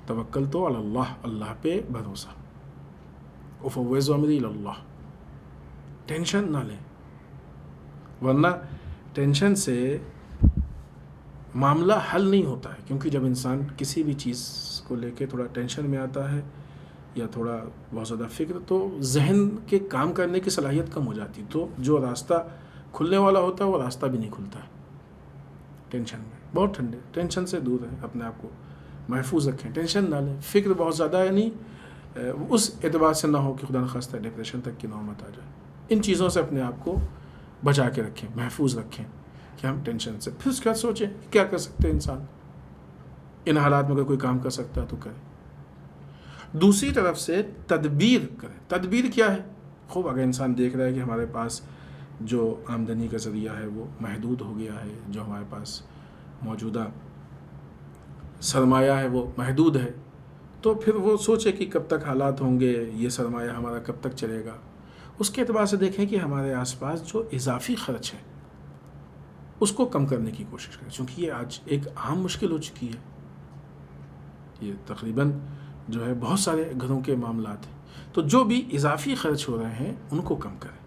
توکل تو اللہ, اللہ پہ بھروسہ. وفوض امری اللہ. ٹینشن نہ لیں, ورنہ ٹینشن سے معاملہ حل نہیں ہوتا ہے. کیونکہ جب انسان کسی بھی چیز کو لے کے تھوڑا ٹینشن میں آتا ہے, یا تھوڑا بہت زیادہ فکر, تو ذہن کے کام کرنے کی صلاحیت کم ہو جاتی. تو جو راستہ کھلنے والا ہوتا ہے وہ راستہ بھی نہیں کھلتا ہے. ٹینشن میں بہت ٹھنڈے, ٹینشن سے دور رہیں, اپنے آپ کو محفوظ رکھیں, ٹینشن نہ لیں. فکر بہت زیادہ ہے نہیں, اس اعتبار سے نہ ہو کہ خدا نخواستہ ڈپریشن تک کی نوبت آ جائے. ان چیزوں سے اپنے آپ کو بچا کے رکھیں, محفوظ رکھیں, کہ ہم ٹینشن سے. پھر اس کے بعد سوچیں کیا کر سکتے ہیں انسان. ان حالات میں اگر کوئی کام کر سکتا ہے تو کرے. دوسری طرف سے تدبیر کریں. تدبیر کیا ہے؟ خوب اگر انسان دیکھ رہا ہے کہ ہمارے پاس جو آمدنی کا ذریعہ ہے وہ محدود ہو گیا ہے, جو ہمارے پاس موجودہ سرمایہ ہے وہ محدود ہے, تو پھر وہ سوچے کہ کب تک حالات ہوں گے, یہ سرمایہ ہمارا کب تک چلے گا. اس کے اعتبار سے دیکھیں کہ ہمارے آس پاس جو اضافی خرچ ہے اس کو کم کرنے کی کوشش کریں, چونکہ یہ آج ایک عام مشکل ہو چکی ہے. یہ تقریباً جو ہے بہت سارے گھروں کے معاملات ہیں. تو جو بھی اضافی خرچ ہو رہے ہیں ان کو کم کریں,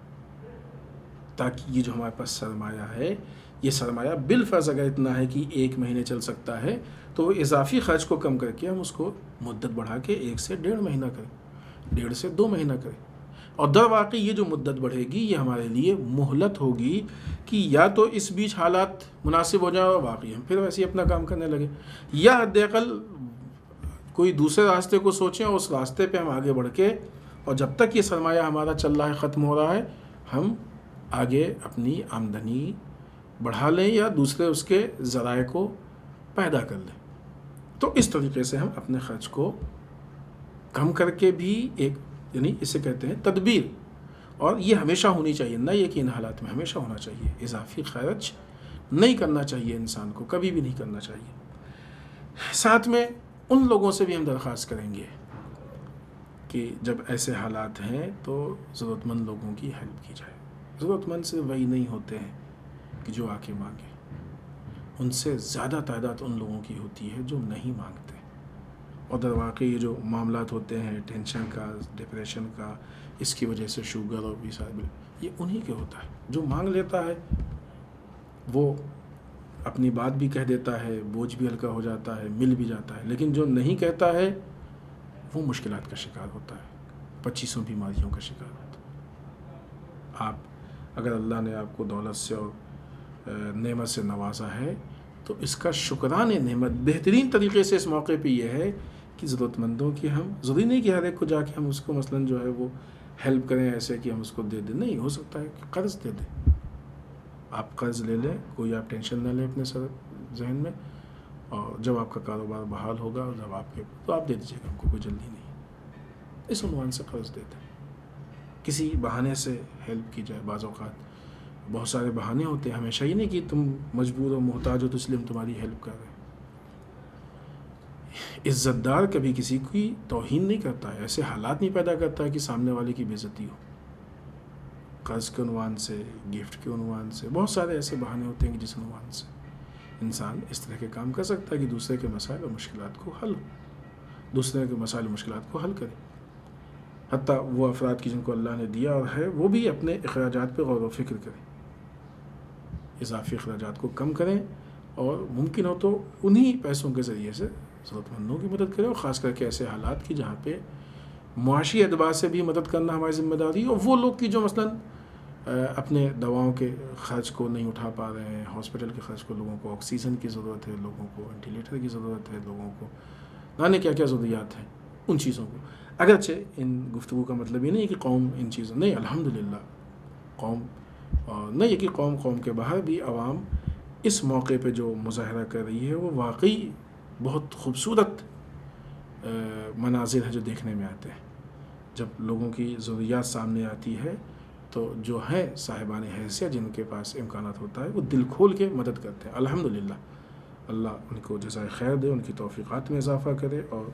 تاکہ یہ جو ہمارے پاس سرمایہ ہے, یہ سرمایہ بالفرض اگر اتنا ہے کہ 1 مہینے چل سکتا ہے, تو وہ اضافی خرچ کو کم کر کے ہم اس کو مدت بڑھا کے 1 سے 1.5 مہینہ کریں, 1.5 سے 2 مہینہ کریں. اور در واقع یہ جو مدت بڑھے گی یہ ہمارے لیے مہلت ہوگی کہ یا تو اس بیچ حالات مناسب ہو جائیں اور واقعی ہم پھر ویسے ہی اپنا کام کرنے لگے, یا حد اقل کوئی دوسرے راستے کو سوچیں اور اس راستے پہ ہم آگے بڑھ کے, اور جب تک یہ سرمایہ ہمارا چل رہا ہے, ختم ہو رہا ہے, ہم آگے اپنی آمدنی بڑھا لیں یا دوسرے اس کے ذرائع کو پیدا کر لیں. تو اس طریقے سے ہم اپنے خرچ کو کم کر کے بھی یعنی اسے کہتے ہیں تدبیر. اور یہ ہمیشہ ہونی چاہیے, نہ یہ کہ ان حالات میں ہمیشہ ہونا چاہیے. اضافی خرچ نہیں کرنا چاہیے انسان کو, کبھی بھی نہیں کرنا چاہیے. ساتھ میں ان لوگوں سے بھی ہم درخواست کریں گے کہ جب ایسے حالات ہیں تو ضرورت مند لوگوں کی ہیلپ کی جائے. ضرورت مند سے وہی نہیں ہوتے ہیں کہ جو آ کے مانگے, ان سے زیادہ تعداد ان لوگوں کی ہوتی ہے جو نہیں مانگتے. اور در واقع یہ جو معاملات ہوتے ہیں ٹینشن کا, ڈپریشن کا, اس کی وجہ سے شوگر اور بھی سارے, یہ انہی کے ہوتا ہے. جو مانگ لیتا ہے وہ اپنی بات بھی کہہ دیتا ہے, بوجھ بھی ہلکا ہو جاتا ہے, مل بھی جاتا ہے. لیکن جو نہیں کہتا ہے وہ مشکلات کا شکار ہوتا ہے, 25 بیماریوں کا شکار ہوتا ہے. آپ اگر اللہ نے آپ کو دولت سے اور نعمت سے نوازا ہے تو اس کا شکران نعمت بہترین طریقے سے اس موقع پہ یہ ہے کہ ضرورت مندوں کی ہم ضروری نہیں کہ ہر ایک کو جا کے ہم اس کو مثلاً جو ہے وہ ہیلپ کریں ایسے کہ ہم اس کو دے دیں. نہیں, ہو سکتا ہے کہ قرض دے دیں. آپ قرض لے لیں, کوئی آپ ٹینشن نہ لیں اپنے سر ذہن میں, اور جب آپ کا کاروبار بحال ہوگا جب آپ کے تو آپ دے دیجیے گا, ہم کو کوئی جلدی نہیں. اس عنوان سے قرض دے دیں. کسی بہانے سے ہیلپ کی جائے. بعض اوقات بہت سارے بہانے ہوتے ہیں, ہمیشہ ہی نہیں کہ تم مجبور ہو محتاج ہو تو اس لیے ہم تمہاری ہیلپ کر رہے ہیں. عزت دار کبھی کسی کی توہین نہیں کرتا ہے, ایسے حالات نہیں پیدا کرتا ہے کہ سامنے والے کی بے عزتی ہو. قرض کے عنوان سے, گفٹ کے عنوان سے, بہت سارے ایسے بہانے ہوتے ہیں کہ جس عنوان سے انسان اس طرح کے کام کر سکتا ہے کہ دوسرے کے مسائل اور مشکلات کو حل کرے. حتیٰ وہ افراد کی جن کو اللہ نے دیا اور ہے, وہ بھی اپنے اخراجات پہ غور و فکر کریں, اضافی اخراجات کو کم کریں, اور ممکن ہو تو انہی پیسوں کے ذریعے سے ضرورت مندوں کی مدد کریں, اور خاص کر کے ایسے حالات کی جہاں پہ معاشی اعتبار سے بھی مدد کرنا ہماری ذمہ داری ہے. اور وہ لوگ کی جو مثلاً اپنے دواؤں کے خرچ کو نہیں اٹھا پا رہے ہیں, ہاسپٹل کے خرچ کو, لوگوں کو آکسیجن کی ضرورت ہے, لوگوں کو وینٹیلیٹر کی ضرورت ہے, لوگوں کو جانے کیا کیا ضروریات ہیں, ان چیزوں کو. اگرچہ ان گفتگو کا مطلب یہ نہیں ہے کہ قوم ان چیزوں نہیں, الحمدللہ قوم نہیں ہے کہ قوم کے باہر بھی عوام اس موقع پہ جو مظاہرہ کر رہی ہے وہ واقعی بہت خوبصورت مناظر ہیں جو دیکھنے میں آتے ہیں. جب لوگوں کی ضروریات سامنے آتی ہے تو جو ہے صاحبان حیثیت جن کے پاس امکانات ہوتا ہے وہ دل کھول کے مدد کرتے ہیں. الحمدللہ اللہ ان کو جزائے خیر دے, ان کی توفیقات میں اضافہ کرے, اور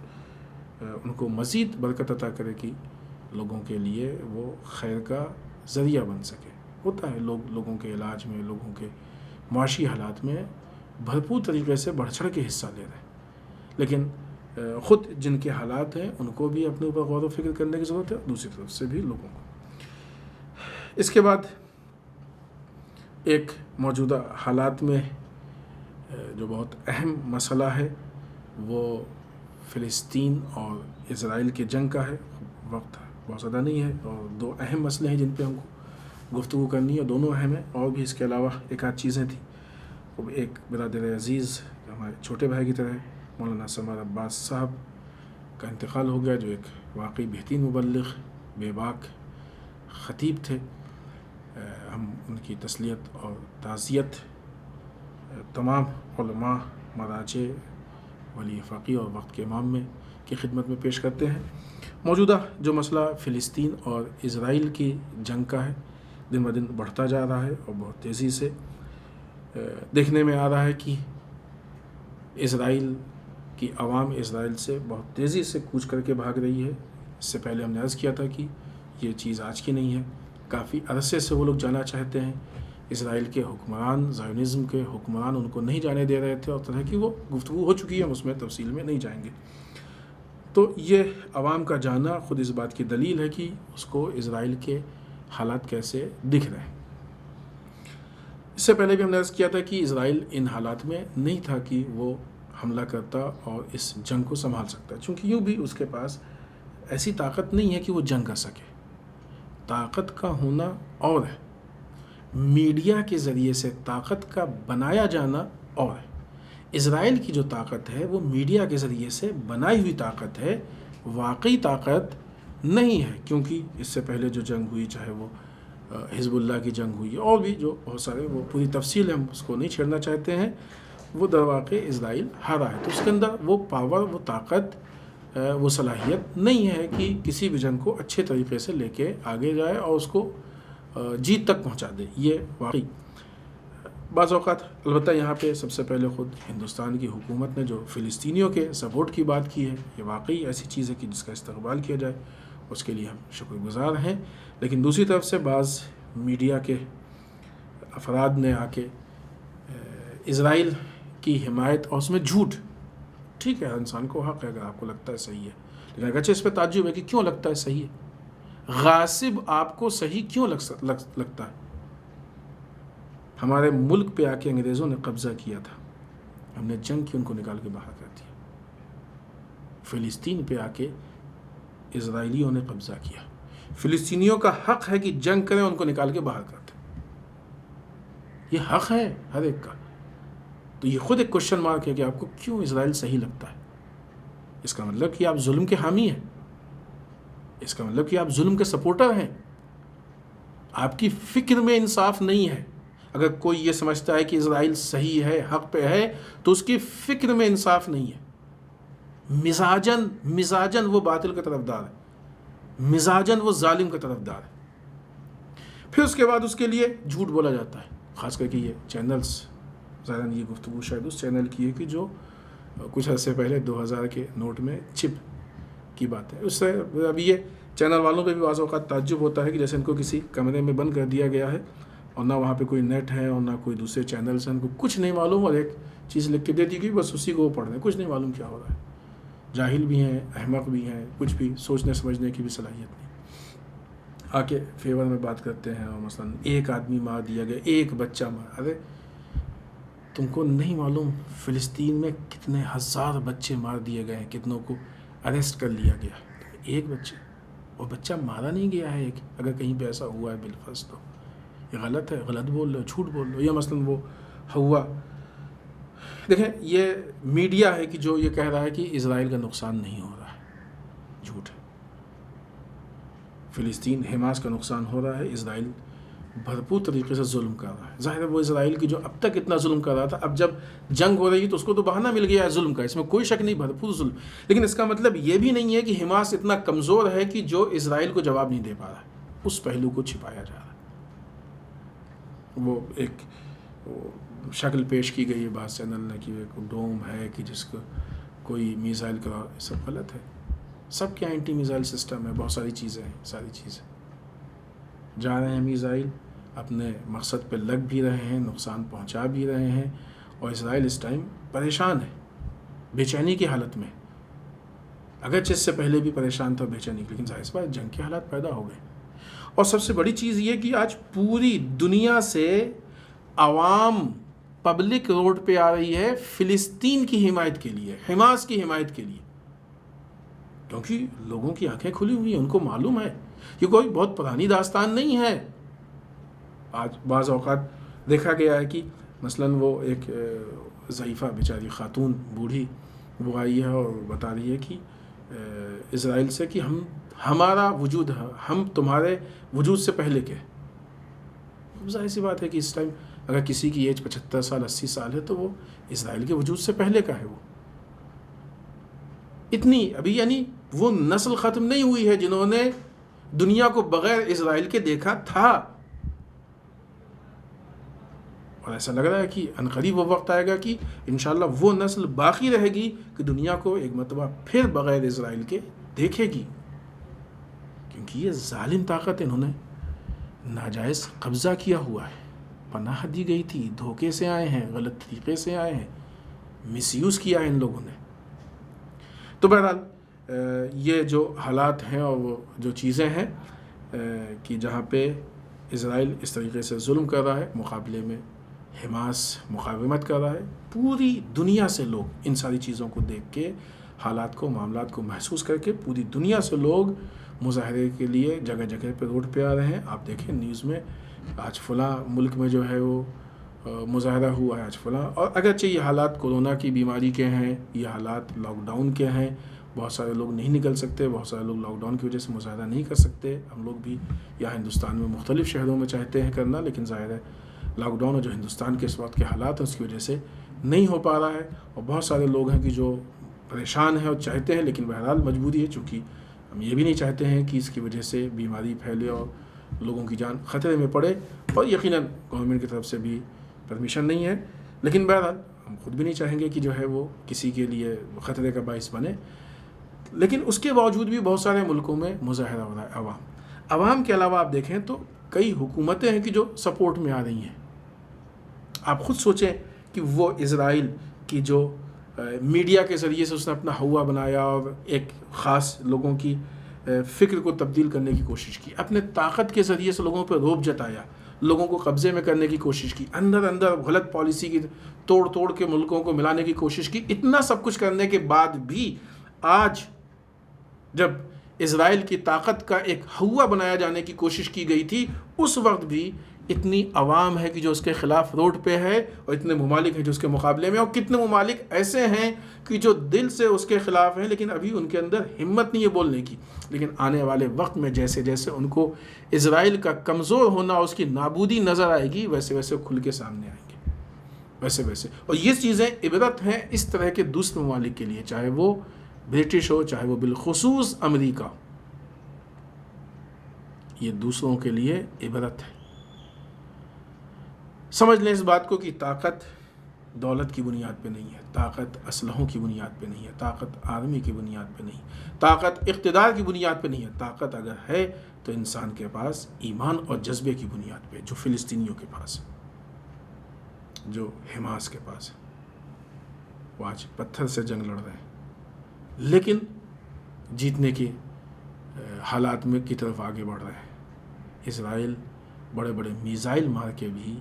ان کو مزید برکت عطا کرے کہ لوگوں کے لیے وہ خیر کا ذریعہ بن سکے. ہوتا ہے لوگوں کے علاج میں, لوگوں کے معاشی حالات میں بھرپور طریقے سے بڑھ چڑھ کے حصہ لے رہے ہیں, لیکن خود جن کے حالات ہیں ان کو بھی اپنے اوپر غور و فکر کرنے کی ضرورت ہے, دوسری طرف سے بھی لوگوں کو. اس کے بعد ایک موجودہ حالات میں جو بہت اہم مسئلہ ہے وہ فلسطین اور اسرائیل کی جنگ کا ہے. وقت بہت زیادہ نہیں ہے, اور دو اہم مسئلے ہیں جن پہ ہم کو گفتگو کرنی ہے, دونوں اہم ہیں. اور بھی اس کے علاوہ ایک آدھ چیزیں تھیں. ایک برادر عزیز ہمارے چھوٹے بھائی کی طرح مولانا سمر عباس صاحب کا انتقال ہو گیا, جو ایک واقعی بہترین مبلغ, بے باک خطیب تھے. ہم ان کی تسلیت اور تعزیت تمام علماء, مراجع, ولی فقیہ اور وقت کے امام میں کی خدمت میں پیش کرتے ہیں. موجودہ جو مسئلہ فلسطین اور اسرائیل کی جنگ کا ہے دن بدن بڑھتا جا رہا ہے, اور بہت تیزی سے دیکھنے میں آ رہا ہے کہ اسرائیل کی عوام اسرائیل سے بہت تیزی سے کوچ کر کے بھاگ رہی ہے. اس سے پہلے ہم نے عرض کیا تھا کہ یہ چیز آج کی نہیں ہے, کافی عرصے سے وہ لوگ جانا چاہتے ہیں. اسرائیل کے حکمران, زائونزم کے حکمران ان کو نہیں جانے دے رہے تھے, اور طرح کی وہ گفتگو ہو چکی ہے, ہم اس میں تفصیل میں نہیں جائیں گے. تو یہ عوام کا جانا خود اس بات کی دلیل ہے کہ اس کو اسرائیل کے حالات کیسے دکھ رہے ہیں. اس سے پہلے بھی ہم نے عرض کیا تھا کہ اسرائیل ان حالات میں نہیں تھا کہ وہ حملہ کرتا اور اس جنگ کو سنبھال سکتا, چونکہ یوں بھی اس کے پاس ایسی طاقت نہیں ہے کہ وہ جنگ کر سکے. طاقت کا ہونا اور ہے, میڈیا کے ذریعے سے طاقت کا بنایا جانا اور ہے. اسرائیل کی جو طاقت ہے وہ میڈیا کے ذریعے سے بنائی ہوئی طاقت ہے, واقعی طاقت نہیں ہے. کیونکہ اس سے پہلے جو جنگ ہوئی, چاہے وہ حزب اللہ کی جنگ ہوئی اور بھی جو بہت سارے, وہ پوری تفصیل ہم اس کو نہیں چھیڑنا چاہتے ہیں, وہ در واقع اسرائیل ہارا ہے. تو اس کے اندر وہ پاور, وہ طاقت, وہ صلاحیت نہیں ہے کہ کسی بھی جنگ کو اچھے طریقے سے لے کے آگے جائے اور اس کو جیت تک پہنچا دے. یہ واقعی بعض اوقات, البتہ یہاں پہ سب سے پہلے خود ہندوستان کی حکومت نے جو فلسطینیوں کے سپورٹ کی بات کی ہے, یہ واقعی ایسی چیز ہے کہ جس کا استقبال کیا جائے, اس کے لیے ہم شکر گزار ہیں. لیکن دوسری طرف سے بعض میڈیا کے افراد نے آ کے اسرائیل کی حمایت, اور اس میں جھوٹ, ٹھیک ہے ہر انسان کو حق ہے اگر آپ کو لگتا ہے صحیح ہے, لیکن اگرچہ اس پہ تعجب ہے کہ کیوں لگتا ہے صحیح ہے. غاصب آپ کو صحیح کیوں لگتا ہے؟ ہمارے ملک پہ آ کے انگریزوں نے قبضہ کیا تھا, ہم نے جنگ کی, ان کو نکال کے باہر کر دیا. فلسطین پہ آ کے اسرائیلیوں نے قبضہ کیا, فلسطینیوں کا حق ہے کہ جنگ کریں, ان کو نکال کے باہر کر دیں. یہ حق ہے ہر ایک کا. تو یہ خود ایک کوشچن مارک ہے کہ آپ کو کیوں اسرائیل صحیح لگتا ہے. اس کا مطلب کہ آپ ظلم کے حامی ہیں, اس کا مطلب کہ آپ ظلم کے سپورٹر ہیں, آپ کی فکر میں انصاف نہیں ہے. اگر کوئی یہ سمجھتا ہے کہ اسرائیل صحیح ہے, حق پہ ہے, تو اس کی فکر میں انصاف نہیں ہے. مزاجن وہ باطل کا طرفدار ہے, مزاجن وہ ظالم کا طرفدار ہے. پھر اس کے بعد اس کے لیے جھوٹ بولا جاتا ہے. خاص کر کے یہ چینلز، ظاہراً یہ گفتگو شاید اس چینل کی ہے کہ جو کچھ عرصے پہلے 2000 کے نوٹ میں چپ کی بات ہے. اس سے اب یہ چینل والوں پہ بھی بعض اوقات تعجب ہوتا ہے کہ جیسے ان کو کسی کمرے میں بند کر دیا گیا ہے اور نہ وہاں پہ کوئی نیٹ ہے اور نہ کوئی دوسرے چینلز ہیں، ان کو کچھ نہیں معلوم اور ایک چیز لکھ کے دے دی گئی، بس اسی کو وہ پڑھ رہے ہیں، کچھ نہیں معلوم کیا ہو رہا ہے. جاہل بھی ہیں، احمق بھی ہیں، کچھ بھی سوچنے سمجھنے کی بھی صلاحیت نہیں. آ کے فیور میں بات کرتے ہیں اور مثلا ایک آدمی مار دیا گیا، ایک بچہ مار. ارے تم کو نہیں معلوم فلسطین میں کتنے ہزار بچے مار دیے گئے ہیں، کتنوں کو اریسٹ کر لیا گیا ہے. ایک بچے، اور بچہ مارا نہیں گیا ہے ایک. اگر کہیں پہ ایسا ہوا ہے بالفرض تو یہ غلط ہے، غلط بول رہے ہو، جھوٹ بول رہے ہو. یا مثلا وہ ہوا، دیکھیں یہ میڈیا ہے کہ جو یہ کہہ رہا ہے کہ اسرائیل کا نقصان نہیں ہو رہا ہے، جھوٹ ہے. فلسطین حماس کا نقصان ہو رہا ہے، اسرائیل بھرپور طریقے سے ظلم کر رہا ہے. ظاہر ہے وہ اسرائیل کی جو اب تک اتنا ظلم کر رہا تھا، اب جب جنگ ہو رہی ہے تو اس کو تو بہانہ مل گیا ہے ظلم کا، اس میں کوئی شک نہیں، بھرپور ظلم. لیکن اس کا مطلب یہ بھی نہیں ہے کہ حماس اتنا کمزور ہے کہ جو اسرائیل کو جواب نہیں دے پا رہا ہے. اس پہلو کو چھپایا جا رہا ہے. وہ ایک شکل پیش کی گئی ہے بعض چینل نے کہ ایک ڈوم ہے کہ جس کو کوئی میزائل کا، سب غلط ہے. سب کے اینٹی میزائل سسٹم ہے، بہت ساری چیزیں ہیں، ساری چیزیں جا رہے ہیں. میزائل اپنے مقصد پہ لگ بھی رہے ہیں، نقصان پہنچا بھی رہے ہیں، اور اسرائیل اس ٹائم پریشان ہے، بے چینی کی حالت میں. اگرچہ اس سے پہلے بھی پریشان تھا، بے چینی، لیکن ظاہر سی بات جنگ کے حالات پیدا ہو گئے. اور سب سے بڑی چیز یہ کہ آج پوری دنیا سے عوام، پبلک روڈ پہ آ رہی ہے فلسطین کی حمایت کے لیے، حماس کی حمایت کے لیے، کیونکہ لوگوں کی آنکھیں کھلی ہوئی ہیں. ان کو معلوم ہے یہ کوئی بہت پرانی داستان نہیں ہے. آج بعض اوقات دیکھا گیا ہے کہ مثلا وہ ایک ضعیفہ بیچاری خاتون بوڑھی وہ آئی ہے اور بتا رہی ہے کہ اسرائیل سے کہ ہمارا وجود ہے، ہم تمہارے وجود سے پہلے کے. ظاہر سی بات ہے کہ اس ٹائم اگر کسی کی ایج 75 سال 80 سال ہے تو وہ اسرائیل کے وجود سے پہلے کا ہے. وہ اتنی ابھی یعنی وہ نسل ختم نہیں ہوئی ہے جنہوں نے دنیا کو بغیر اسرائیل کے دیکھا تھا. اور ایسا لگ رہا ہے کہ عنقریب وہ وقت آئے گا کہ انشاءاللہ وہ نسل باقی رہے گی کہ دنیا کو ایک مرتبہ پھر بغیر اسرائیل کے دیکھے گی. کیونکہ یہ ظالم طاقت انہوں نے ناجائز قبضہ کیا ہوا ہے، پناہ دی گئی تھی، دھوکے سے آئے ہیں، غلط طریقے سے آئے ہیں، مس یوز کیا ہے ان لوگوں نے. تو بہرحال یہ جو حالات ہیں اور وہ جو چیزیں ہیں کہ جہاں پہ اسرائیل اس طریقے سے ظلم کر رہا ہے، مقابلے میں حماس مقاومت کر رہا ہے. پوری دنیا سے لوگ ان ساری چیزوں کو دیکھ کے، حالات کو، معاملات کو محسوس کر کے، پوری دنیا سے لوگ مظاہرے کے لیے جگہ جگہ پہ روڈ پہ آ رہے ہیں. آپ دیکھیں نیوز میں آج فلاں ملک میں جو ہے وہ مظاہرہ ہوا ہے، آج فلاں. اور اگرچہ یہ حالات کورونا کی بیماری کے ہیں، یہ حالات لاک ڈاؤن کے ہیں، بہت سارے لوگ نہیں نکل سکتے، بہت سارے لوگ لاک ڈاؤن کی وجہ سے مظاہرہ نہیں کر سکتے. ہم لوگ بھی یہاں ہندوستان میں مختلف شہروں میں چاہتے ہیں کرنا، لیکن ظاہر ہے لاک ڈاؤن اور جو ہندوستان کے اس وقت کے حالات ہیں اس کی وجہ سے نہیں ہو پا رہا ہے. اور بہت سارے لوگ ہیں کہ جو پریشان ہیں اور چاہتے ہیں، لیکن بہرحال مجبوری ہے، چونکہ ہم یہ بھی نہیں چاہتے ہیں کہ اس کی وجہ سے بیماری پھیلے اور لوگوں کی جان خطرے میں پڑے. اور یقیناً گورنمنٹ کی طرف سے بھی پرمیشن نہیں ہے، لیکن بہرحال ہم خود بھی نہیں چاہیں گے کہ جو ہے وہ کسی کے لیے خطرے کا باعث بنے. لیکن اس کے باوجود بھی بہت سارے ملکوں میں مظاہرہ ہو رہا ہے. عوام کے علاوہ آپ دیکھیں تو کئی حکومتیں ہیں کہ جو سپورٹ میں آ رہی ہیں. آپ خود سوچیں کہ وہ اسرائیل کی جو میڈیا کے ذریعے سے اس نے اپنا ہوا بنایا اور ایک خاص لوگوں کی فکر کو تبدیل کرنے کی کوشش کی، اپنے طاقت کے ذریعے سے لوگوں پہ رعب جتایا، لوگوں کو قبضے میں کرنے کی کوشش کی، اندر اندر غلط پالیسی کی توڑ کے ملکوں کو ملانے کی کوشش کی. اتنا سب کچھ کرنے کے بعد بھی آج جب اسرائیل کی طاقت کا ایک ہوا بنایا جانے کی کوشش کی گئی تھی، اس وقت بھی اتنی عوام ہے کہ جو اس کے خلاف روڈ پہ ہے، اور اتنے ممالک ہیں جو اس کے مقابلے میں، اور کتنے ممالک ایسے ہیں کہ جو دل سے اس کے خلاف ہیں لیکن ابھی ان کے اندر ہمت نہیں ہے بولنے کی. لیکن آنے والے وقت میں جیسے جیسے ان کو اسرائیل کا کمزور ہونا، اس کی نابودی نظر آئے گی، ویسے ویسے کھل کے سامنے آئیں گے، ویسے ویسے. اور یہ چیزیں عبرت ہیں اس طرح کے دوسرے ممالک کے لیے، چاہے وہ برٹش ہو، چاہے وہ بالخصوص امریکہ. یہ دوسروں کے لیے عبرت ہے. سمجھ لیں اس بات کو کہ طاقت دولت کی بنیاد پہ نہیں ہے، طاقت اسلحوں کی بنیاد پہ نہیں ہے، طاقت آرمی کی بنیاد پہ نہیں، طاقت اقتدار کی بنیاد پہ نہیں ہے. طاقت اگر ہے تو انسان کے پاس ایمان اور جذبے کی بنیاد پہ، جو فلسطینیوں کے پاس ہے، جو حماس کے پاس ہے. وہ آج پتھر سے جنگ لڑ رہے ہیں لیکن جیتنے کے حالات میں کی طرف آگے بڑھ رہے ہیں. اسرائیل بڑے بڑے میزائل مار کے بھی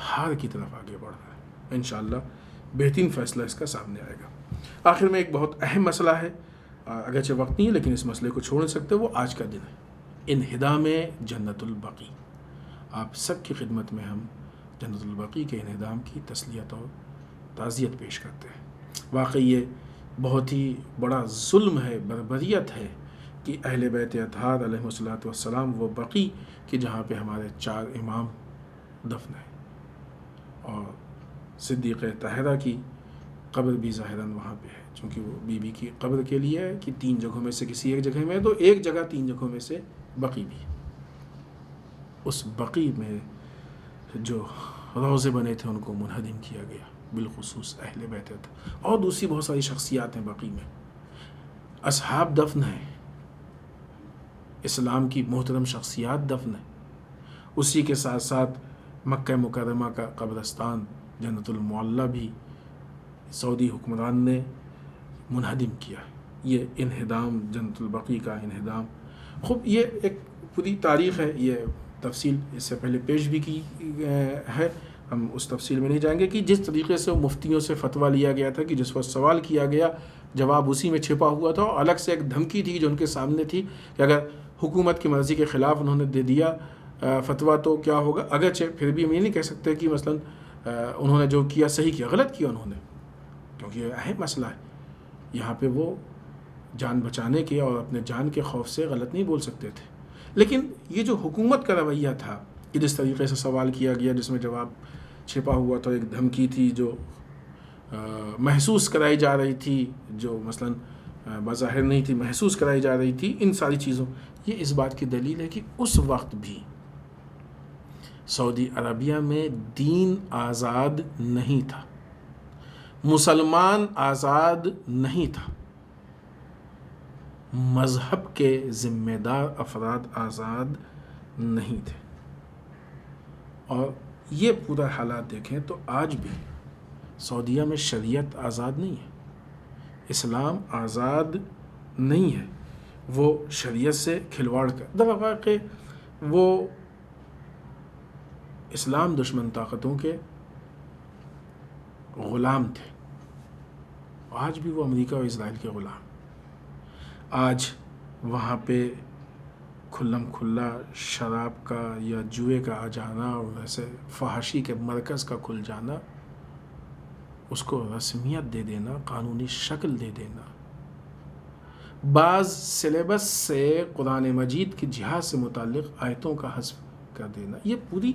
ہار کی طرف آگے بڑھ رہا ہے. انشاءاللہ بہترین فیصلہ اس کا سامنے آئے گا. آخر میں ایک بہت اہم مسئلہ ہے، اگرچہ وقت نہیں ہے لیکن اس مسئلے کو چھوڑ نہیں سکتے. وہ آج کا دن ہے، انہدام جنت البقیع. آپ سب کی خدمت میں ہم جنت البقیع کے انہدام کی تسلیت اور تعزیت پیش کرتے ہیں. واقعی یہ بہت ہی بڑا ظلم ہے، بربریت ہے کہ اہل بیت اطہار علیہ الصلوۃ والسلام وہ بقیع کہ جہاں پہ ہمارے 4 امام دفن ہیں، اور صدیقہ طاہرہ کی قبر بھی ظاہراً وہاں پہ ہے، چونکہ وہ بی بی کی قبر کے لیے ہے کہ 3 جگہوں میں سے کسی ایک جگہ میں، تو ایک جگہ 3 جگہوں میں سے بقیع بھی. اس بقیع میں جو روضے بنے تھے ان کو منہدم کیا گیا، بالخصوص اہل بیت اور دوسری بہت ساری شخصیات ہیں بقیع میں. اصحاب دفن ہیں، اسلام کی محترم شخصیات دفن ہیں. اسی کے ساتھ ساتھ مکہ مکرمہ کا قبرستان جنت المعلیٰ بھی سعودی حکمران نے منہدم کیا. یہ انہدام، جنت البقیع کا انہدام، خوب یہ ایک پوری تاریخ ہے. یہ تفصیل اس سے پہلے پیش بھی کی ہے، ہم اس تفصیل میں نہیں جائیں گے کہ جس طریقے سے مفتیوں سے فتویٰ لیا گیا تھا کہ جس وقت سوال کیا گیا جواب اسی میں چھپا ہوا تھا، اور الگ سے ایک دھمکی تھی جو ان کے سامنے تھی کہ اگر حکومت کی مرضی کے خلاف انہوں نے دے دیا فتویٰ تو کیا ہوگا. اگرچہ پھر بھی ہم یہ نہیں کہہ سکتے کہ مثلا انہوں نے جو کیا صحیح کیا، غلط کیا انہوں نے، کیونکہ یہ اہم مسئلہ ہے. یہاں پہ وہ جان بچانے کے اور اپنے جان کے خوف سے غلط نہیں بول سکتے تھے. لیکن یہ جو حکومت کا رویہ تھا کہ جس طریقے سے سوال کیا گیا جس میں جواب چھپا ہوا تھا، ایک دھمکی تھی جو محسوس کرائی جا رہی تھی، جو مثلا بظاہر نہیں تھی، محسوس کرائی جا رہی تھی، ان ساری چیزوں، یہ اس بات کی دلیل ہے کہ اس وقت بھی سعودی عربیہ میں دین آزاد نہیں تھا، مسلمان آزاد نہیں تھا، مذہب کے ذمہ دار افراد آزاد نہیں تھے. اور یہ پورا حالات دیکھیں تو آج بھی سعودیہ میں شریعت آزاد نہیں ہے، اسلام آزاد نہیں ہے. وہ شریعت سے کھلواڑ کر در واقع وہ اسلام دشمن طاقتوں کے غلام تھے. آج بھی وہ امریکہ اور اسرائیل کے غلام. آج وہاں پہ کھلم کھلا شراب کا یا جوئے کا آ جانا اور ویسے فحاشی کے مرکز کا کھل جانا، اس کو رسمیت دے دینا، قانونی شکل دے دینا، بعض سلیبس سے قرآن مجید کی جہاد سے متعلق آیتوں کا حذف کر دینا، یہ پوری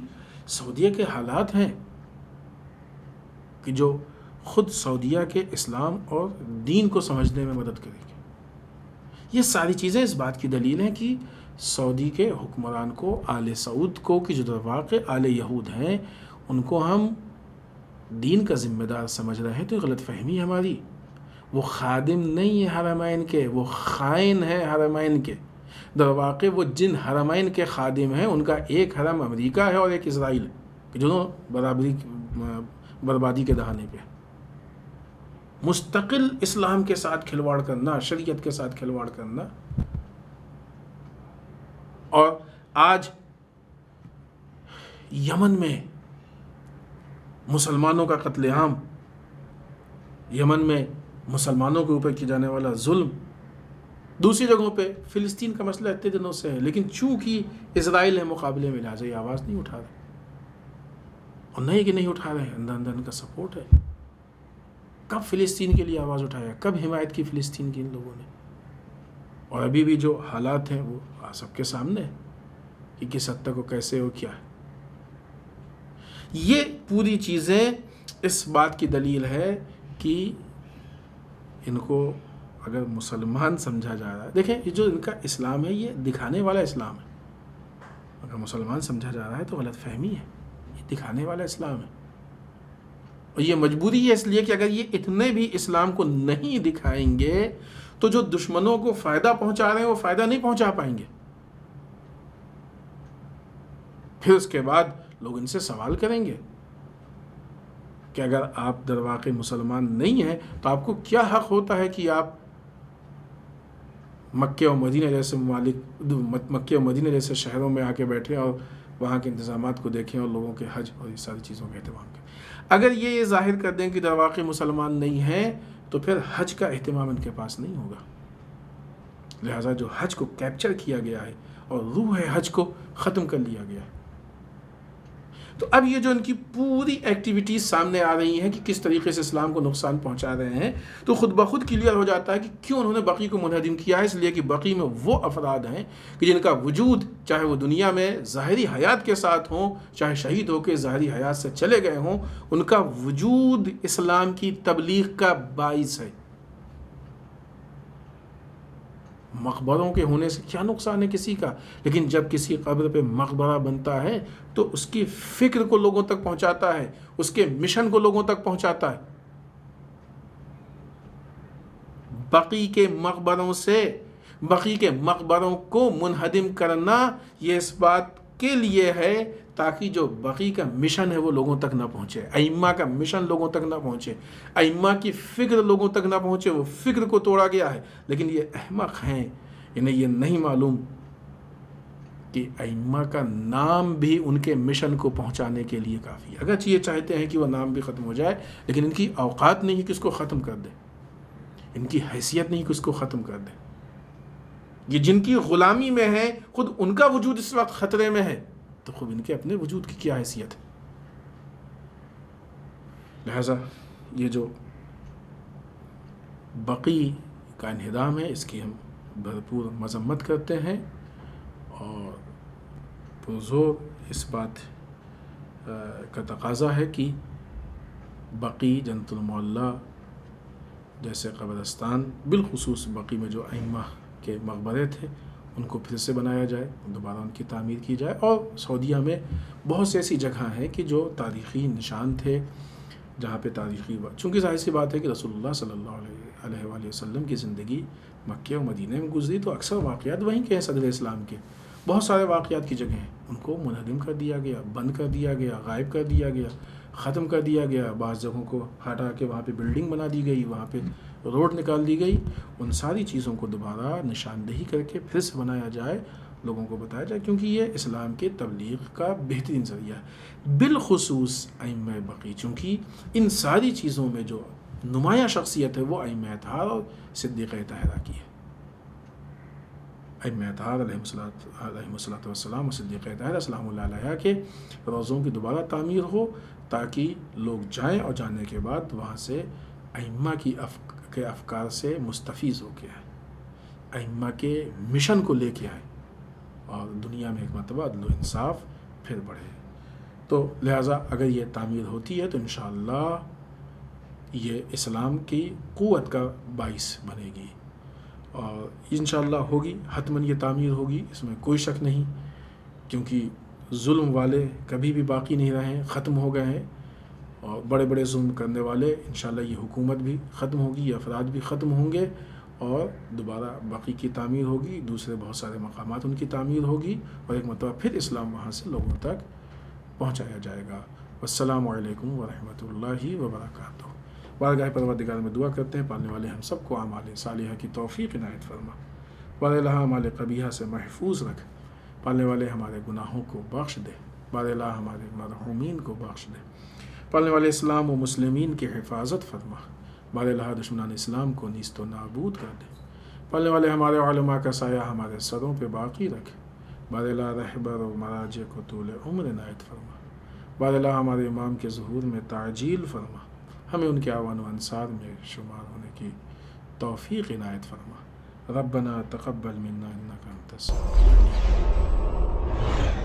سعودیہ کے حالات ہیں کہ جو خود سعودیہ کے اسلام اور دین کو سمجھنے میں مدد کرے گی. یہ ساری چیزیں اس بات کی دلیل ہیں کہ سعودی کے حکمران کو، آل سعود کو، کہ جو در واقع آل یہود ہیں، ان کو ہم دین کا ذمہ دار سمجھ رہے ہیں تو غلط فہمی ہے ہماری. وہ خادم نہیں ہے حرمین کے، وہ خائن ہے حرمین کے. در واقع وہ جن حرمین کے خادم ہیں ان کا ایک حرم امریکہ ہے اور ایک اسرائیل ہے کہ جو بربادی کے دہانے پہ. مستقل اسلام کے ساتھ کھلواڑ کرنا، شریعت کے ساتھ کھلواڑ کرنا. اور آج یمن میں مسلمانوں کا قتل عام، یمن میں مسلمانوں کے اوپر کیا جانے والا ظلم، دوسری جگہوں پہ فلسطین کا مسئلہ اتنے دنوں سے ہے، لیکن چونکہ اسرائیل ہے مقابلے میں، لہٰذا یہ آواز نہیں اٹھا رہے. اور نہیں کہ نہیں اٹھا رہے، اندر اندر ان کا سپورٹ ہے. کب فلسطین کے لیے آواز اٹھایا، کب حمایت کی فلسطین کی ان لوگوں نے. اور ابھی بھی جو حالات ہیں وہ سب کے سامنے ہیں کہ کس حد تک وہ کیسے ہو کیا ہے. یہ پوری چیزیں اس بات کی دلیل ہے کہ ان کو اگر مسلمان سمجھا جا رہا ہے، دیکھیں یہ جو ان کا اسلام ہے یہ دکھانے والا اسلام ہے. اگر مسلمان سمجھا جا رہا ہے تو غلط فہمی ہے. یہ دکھانے والا اسلام ہے، اور یہ مجبوری ہے اس لیے کہ اگر یہ اتنے بھی اسلام کو نہیں دکھائیں گے تو جو دشمنوں کو فائدہ پہنچا رہے ہیں وہ فائدہ نہیں پہنچا پائیں گے. پھر اس کے بعد لوگ ان سے سوال کریں گے کہ اگر آپ در واقع مسلمان نہیں ہیں تو آپ کو کیا حق ہوتا ہے کہ آپ مکہ اور مدینہ جیسے مکہ اور مدینہ جیسے شہروں میں آ کے بیٹھیں اور وہاں کے انتظامات کو دیکھیں اور لوگوں کے حج اور یہ ساری چیزوں کا اہتمام کریں. اگر یہ ظاہر کر دیں کہ در واقع مسلمان نہیں ہیں تو پھر حج کا اہتمام ان کے پاس نہیں ہوگا. لہٰذا جو حج کو کیپچر کیا گیا ہے اور روح حج کو ختم کر لیا گیا ہے. تو اب یہ جو ان کی پوری ایکٹیویٹیز سامنے آ رہی ہیں کہ کس طریقے سے اسلام کو نقصان پہنچا رہے ہیں، تو خود بخود کلیئر ہو جاتا ہے کہ کیوں انہوں نے بقی کو منہدم کیا ہے. اس لیے کہ بقی میں وہ افراد ہیں کہ جن کا وجود چاہے وہ دنیا میں ظاہری حیات کے ساتھ ہوں، چاہے شہید ہو کے ظاہری حیات سے چلے گئے ہوں، ان کا وجود اسلام کی تبلیغ کا باعث ہے. مقبروں کے ہونے سے کیا نقصان ہے کسی کا، لیکن جب کسی قبر پہ مقبرہ بنتا ہے تو اس کی فکر کو لوگوں تک پہنچاتا ہے، اس کے مشن کو لوگوں تک پہنچاتا ہے. بقی کے مقبروں کو منہدم کرنا یہ اس بات کے لیے ہے تاکہ جو بقی کا مشن ہے وہ لوگوں تک نہ پہنچے، ائمہ کا مشن لوگوں تک نہ پہنچے، ائمہ کی فکر لوگوں تک نہ پہنچے. وہ فکر کو توڑا گیا ہے. لیکن یہ احمق ہیں، انہیں یہ نہیں معلوم کہ ائمہ کا نام بھی ان کے مشن کو پہنچانے کے لیے کافی ہے. اگرچہ یہ چاہتے ہیں کہ وہ نام بھی ختم ہو جائے، لیکن ان کی اوقات نہیں کہ اس کو ختم کر دے، ان کی حیثیت نہیں کہ اس کو ختم کر دے. یہ جن کی غلامی میں ہے خود ان کا وجود اس وقت خطرے میں ہے، تو خود ان کے اپنے وجود کی کیا حیثیت ہے. لہذا یہ جو بقی کا انہدام ہے اس کی ہم بھرپور مذمت کرتے ہیں، اور پرزور اس بات کا تقاضا ہے کہ بقی، جنت المعلی جیسے قبرستان، بالخصوص بقی میں جو ائمہ کے مقبرے تھے ان کو پھر سے بنایا جائے، دوبارہ ان کی تعمیر کی جائے. اور سعودیہ میں بہت سی ایسی جگہ ہیں کہ جو تاریخی نشان تھے، جہاں پہ تاریخی چونکہ ظاہر سی بات ہے کہ رسول اللہ صلی اللہ علیہ وآلہ وسلم کی زندگی مکہ و مدینہ میں گزری، تو اکثر واقعات وہیں کے ہیں. صدر اسلام کے بہت سارے واقعات کی جگہیں ہیں، ان کو منہدم کر دیا گیا، بند کر دیا گیا، غائب کر دیا گیا، ختم کر دیا گیا. بعض جگہوں کو ہٹا کے وہاں پہ بلڈنگ بنا دی گئی، وہاں پہ روڈ نکال دی گئی. ان ساری چیزوں کو دوبارہ نشاندہی کر کے پھر سے بنایا جائے، لوگوں کو بتایا جائے، کیونکہ یہ اسلام کے تبلیغ کا بہترین ذریعہ ہے. بالخصوص ائمہ بقی، چونکہ ان ساری چیزوں میں جو نمایاں شخصیت ہے وہ ائمہ اطہار اور صدیقہ طاہرہ کی ہے. ائمہ اطہار علیہم الصلوۃ والسلام اور صدیقہ طاہرہ سلام اللہ علیہ کے روضوں کی دوبارہ تعمیر ہو، تاکہ لوگ جائیں اور جانے کے بعد وہاں سے ائمہ کے افکار سے مستفیض ہو کے آئیں، ائمہ کے مشن کو لے کے آئیں، اور دنیا میں ایک مرتبہ عدل و انصاف پھر بڑھے. تو لہٰذا اگر یہ تعمیر ہوتی ہے تو انشاءاللہ یہ اسلام کی قوت کا باعث بنے گی، اور انشاءاللہ ہوگی، حتماً یہ تعمیر ہوگی، اس میں کوئی شک نہیں. کیونکہ ظلم والے کبھی بھی باقی نہیں رہے ہیں، ختم ہو گئے ہیں، اور بڑے بڑے ظلم کرنے والے انشاءاللہ یہ حکومت بھی ختم ہوگی، یہ افراد بھی ختم ہوں گے، اور دوبارہ بقی کی تعمیر ہوگی، دوسرے بہت سارے مقامات ان کی تعمیر ہوگی، اور ایک مرتبہ پھر اسلام وہاں سے لوگوں تک پہنچایا جائے گا. والسلام علیکم ورحمۃ اللہ وبرکاتہ. بارگاہ پروردگار میں دعا کرتے ہیں پالنے والے ہم سب کو اعمال صالحہ کی توفیق عنایت فرما، بار الہ اعمال قبیحہ سے محفوظ رکھ، پالنے والے ہمارے گناہوں کو بخش دے، بار الہ ہمارے مرحومین کو بخش دے، پالنے والے اسلام و مسلمین کی حفاظت فرما، بار الہ دشمنان اسلام کو نیست و نابود کر دے، پالنے والے ہمارے علماء کا سایہ ہمارے سروں پہ باقی رکھ، بار الہ رہبر و مراجع کو طول عمر عنایت فرما، بار الہ ہمارے امام کے ظہور میں تعجیل فرما، ہمیں ان کے اعوان و انصار میں شمار ہونے کی توفیق عنایت فرما. ربنا تقبل منا انک انت السمیع العلیم.